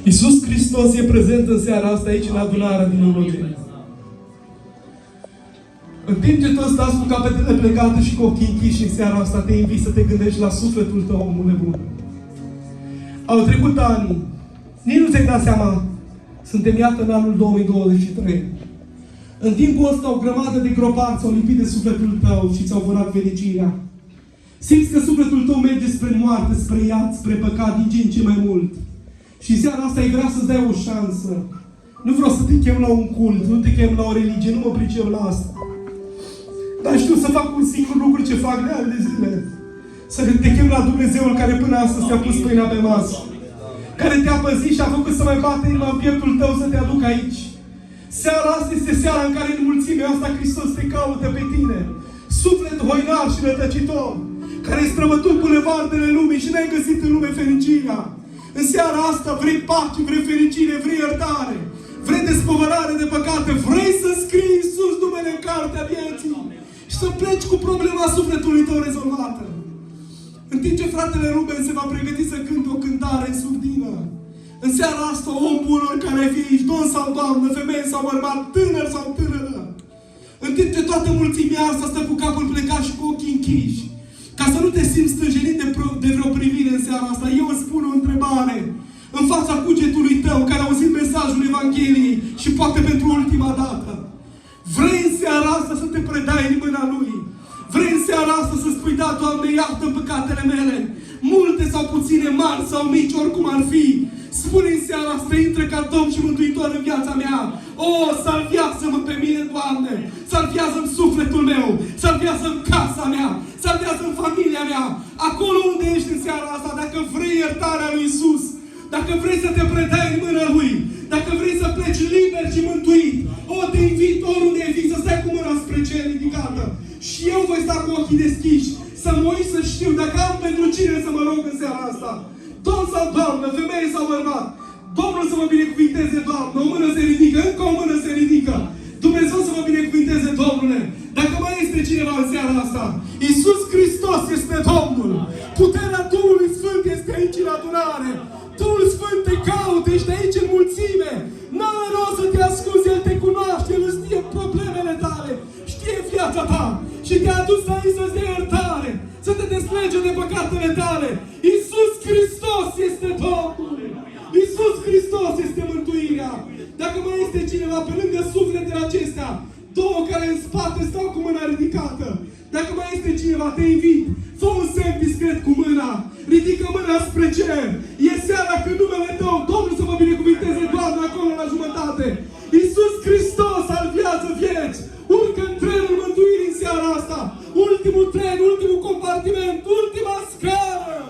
Iisus Hristos e prezent în seara asta aici, în adunarea din Ologeni. În timp ce toți stați cu capetele plecate și cu ochii închiși în seara asta, te invit să te gândești la sufletul tău, omule bun. Au trecut ani. Nici nu ți-ai dat seama. Suntem, iată, în anul 2023. În timpul ăsta, o grămadă de gropați s-au lipit de sufletul tău și ți-au vărat fericirea. Simți că sufletul tău merge spre moarte, spre iad, spre păcat, din ce în ce mai mult. Și seara asta ai vrea să-ți dai o șansă. Nu vreau să te chem la un cult, nu te chem la o religie, nu mă pricep la asta. Dar știu să fac un singur lucru ce fac de ani de zile. Să te chem la Dumnezeul care până astăzi te-a pus pâinea pe masă. Care te-a păzit și a făcut să mai bate inima în pieptul tău să te aducă aici. Seara asta este seara în care în mulțimea asta Hristos te caută pe tine. Suflet hoinar și rătăcitor. Care ai străbătut bulevardele lumii și n-ai găsit în lume fericirea. În seara asta vrei pace, vrei fericire, vrei iertare, vrei despovărare de păcate, vrei să scrii Iisus numele în cartea vieții și să pleci cu problema sufletului tău rezolvată. În timp ce fratele Ruben se va pregăti să cânte o cântare în surdină, în seara asta, om bun oricare ai fi aici, domn sau doamnă, femeie sau bărbat, tânăr sau tânără, în timp ce toată mulțimea asta stă cu capul plecat și cu ochii închiși, ca să nu te simți stânjenit de vreo privire în seara asta, eu îți spun o întrebare. În fața cugetului tău, care a auzit mesajul Evangheliei și poate pentru ultima dată. Vrei în seara asta să te predai în mâna Lui? Vrei în seara asta să spui, da, Doamne, iartă păcatele mele? Multe sau puține, mari sau mici, oricum ar fi. Spune în seara asta, intră ca Domn și Mântuitor în viața mea. O, salvează-mă pe mine, Doamne! Salvează-mi sufletul meu! Salvează-mi casa mea! Salvează-mi familia mea! Acolo unde ești în seara asta, dacă vrei iertarea lui Iisus, dacă vrei să te predai în mâna Lui, dacă vrei să pleci liber și mântuit, o, te invit oriunde ai fi să stai cu mâna spre cer ridicată. Și eu voi sta cu ochii deschiși, să mă uit să știu dacă am pentru cine să mă rog în seara asta. Domn sau doamnă, femeie sau bărbat, Domnul să mă binecuvinteze, Doamnă, o mână se ridică, încă o mână se ridică. Dumnezeu să mă binecuvinteze, Domnule. Dacă mai este cineva în seara asta, Iisus Hristos este Domnul. Puterea Duhului Sfânt este aici în adunare. Duhul Sfânt te caută, ești aici în mulțime. N-are rost să te ascunzi, El te cunoaște, El știe problemele tale, știe viața ta și te-a adus aici să-ți dea iertare, să te deslege de păcatele tale. Iisus Hristos este Domnul! Iisus Hristos este mântuirea! Dacă mai este cineva pe lângă sufletele acestea, două care în spate stau cu mâna ridicată, dacă mai este cineva, te invit, fă un semn discret cu mâna, ridică mâna spre cer. E seara când numele Tău, Domnul să vă binecuvinteze, Doamne, acolo la jumătate. Iisus Hristos salvează vieți. Urcă în trenul mântuirii în seara asta. Ultimul tren, ultimul compartiment, ultima scară.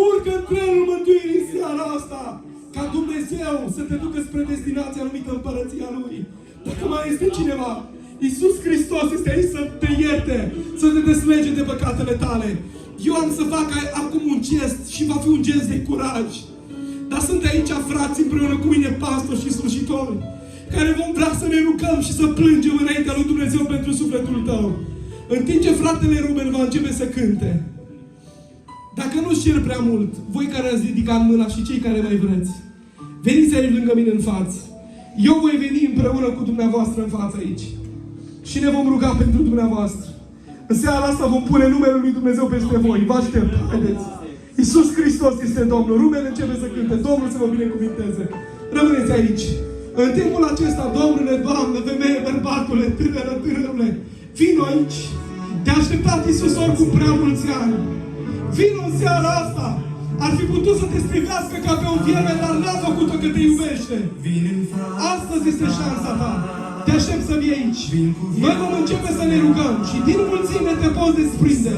Urcă în trenul mântuirii în seara asta. Ca Dumnezeu să te ducă spre destinația numită Împărăția Lui. Dacă mai este cineva, Iisus Hristos este aici să te ierte, să te deslege de păcatele tale. Eu am să fac acum un gest și va fi un gest de curaj. Dar sunt aici frați împreună cu mine, pastori și slujitori, care vom vrea să ne rugăm și să plângem înaintea lui Dumnezeu pentru sufletul tău. În timp ce fratele Ruben va începe să cânte, dacă nu-ți cer prea mult, voi care ați ridicat mâna și cei care mai vreți, veniți aici lângă mine în față. Eu voi veni împreună cu dumneavoastră în față aici. Și ne vom ruga pentru dumneavoastră. În seara asta vom pune numele Lui Dumnezeu peste voi. Vă aștept. Haideți. Iisus Hristos este Domnul. Ruben începe să cânte. Domnul să vă binecuvinteze. Rămâneți aici. În timpul acesta, Domnule, Doamnă, femeie, bărbatule, tânără, tânărule, vino aici. Te-a așteptat Iisus oricum prea mulți ani. Vino în seara asta. Ar fi putut să te strivească ca pe un vierme, dar n-a făcut-o că te iubește. Astăzi este șansa ta. Te aștept să vii aici. Noi vom începe să ne rugăm și din mulțime te poți desprinde.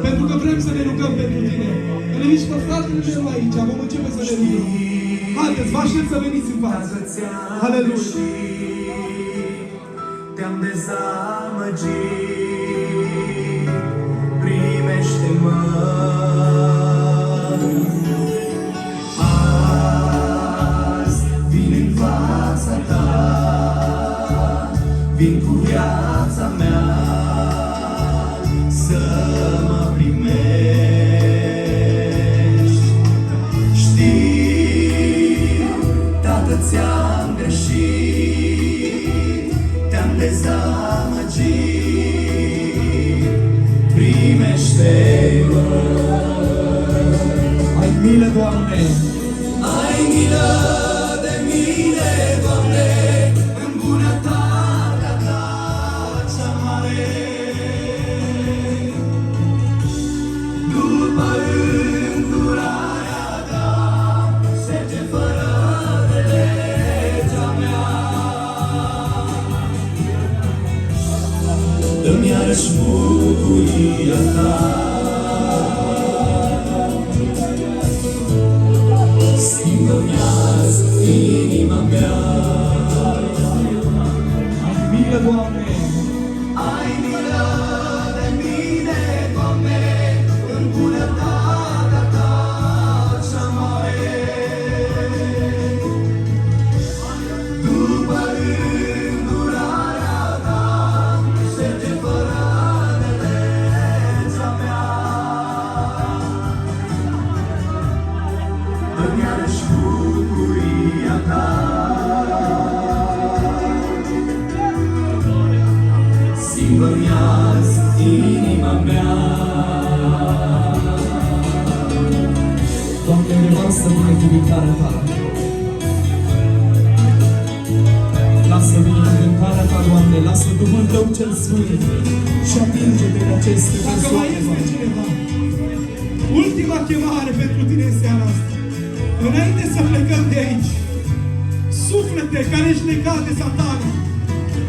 Pentru că vrem să ne rugăm pentru tine. Îl invit pe fratele meu aici. Vom începe să ne rugăm. Haideți, vă aștept să veniți în față. Aleluia. Te-am dezamăgit. Primește-mă. Vin cu viața mea să mă primești. Știu, Tată, ți-am greșit, te-am dezamăgit. Primește-mă. Ai milă, Doamne! Ai milă de mine, Doamne, în bunătate. Dă-mi iarăși bucuria ta. Schimbă-mi azi inima mea. Ai milă, Doamne! Ai milă de mine, Doamne, în bunătatea ta cea mare. După îndurarea ta, șterge fără de legea mea. Dă-mi iarăși bucuria ta. Schimbă-mi azi inima mea. Doamne, revarsă binecuvântarea Ta. Lasă binecuvântarea Ta, Doamne, lasă Duhul Tău cel Sfânt și atinge-te de aceste persoane. Dacă mai este cineva, ultima chemare pentru tine în seara asta. Înainte să plecăm de aici, suflete care ești legat de Satana,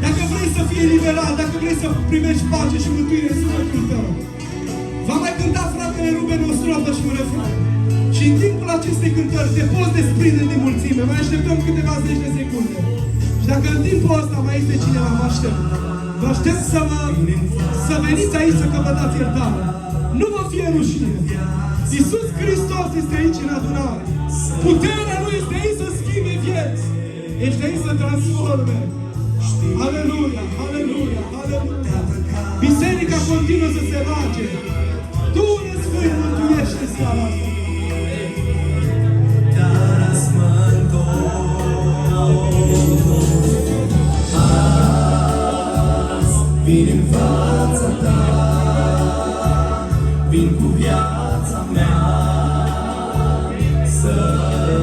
dacă vrei să fii eliberat, dacă vrei să primești pace și mântuire în sufletul tău, va mai cânta fratele Ruben o strofă și un refren. Și în timpul acestei cântări te poți desprinde din mulțime. Mai așteptăm câteva zeci de secunde. Și dacă în timpul ăsta mai este cineva, vă aștept. Vă aștept să veniți aici să căpătați iertare. Nu vă fie rușine. Iisus Hristos este aici în adunare. Puterea Lui este aici să schimbe vieți. Ești aici să transforme. Aleluia, aleluia, aleluia. Biserica continuă să se roage. Duhul Sfânt mântuiește. Primește seara asta. Dar azi mă întorc. Azi vin în fața ta, vin cu viața mea să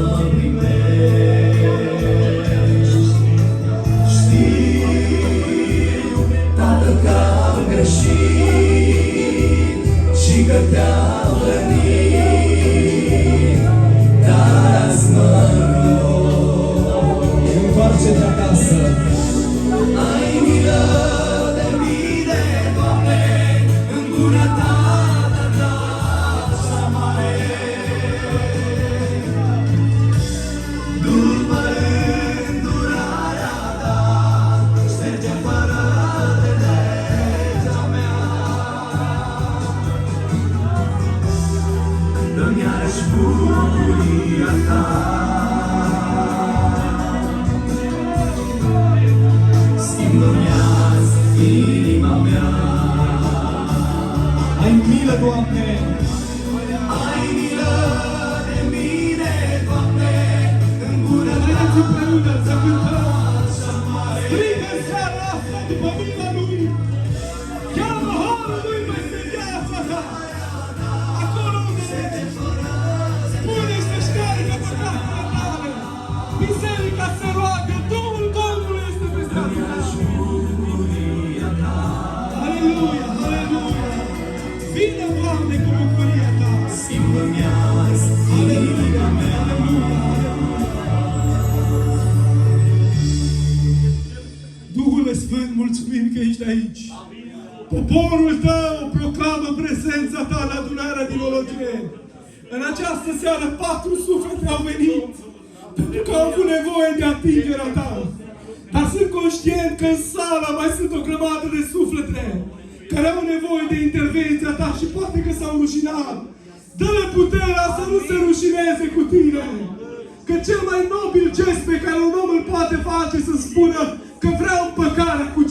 mă primești. Știu, Tată, că am greșit și că te-am rănit, dar azi mă întorc. Întoarce-te acasă. Ai milă de mine, Doamne, în bunătatea ta așa mare. După îndurarea ta, șterge fără de legea mea. Dă-mi iarăși bucuria ta. Schimbă-mi azi inima mea. Ai milă, Doamne. Ai milă de mine, Doamne, în Haideți împreună să cântăm. așa mare. Strigă în seara asta după mila Lui. Cheamă harul Lui peste viața ta. Acolo unde spune să șteargă păcatele tale. Biserica se roagă, Duhul Domnului este peste tine. Aleluia, aleluia. Vine, Doamne, cu bucuria ta. Schimbă-mi azi inima mea. Duhule Sfânt, mulțumim că ești aici. Poporul tău proclamă prezența ta la adunarea din Ologeni. În această seară 4 suflete au venit pentru că au avut nevoie de atingerea ta. Dar sunt conștient că în sala mai sunt o grămadă de suflete care au nevoie de intervenția ta și poate că s-au rușinat. Dă-le puterea să nu se rușineze cu tine. Că cel mai nobil gest pe care un om îl poate face să spună că vreau împăcarea cu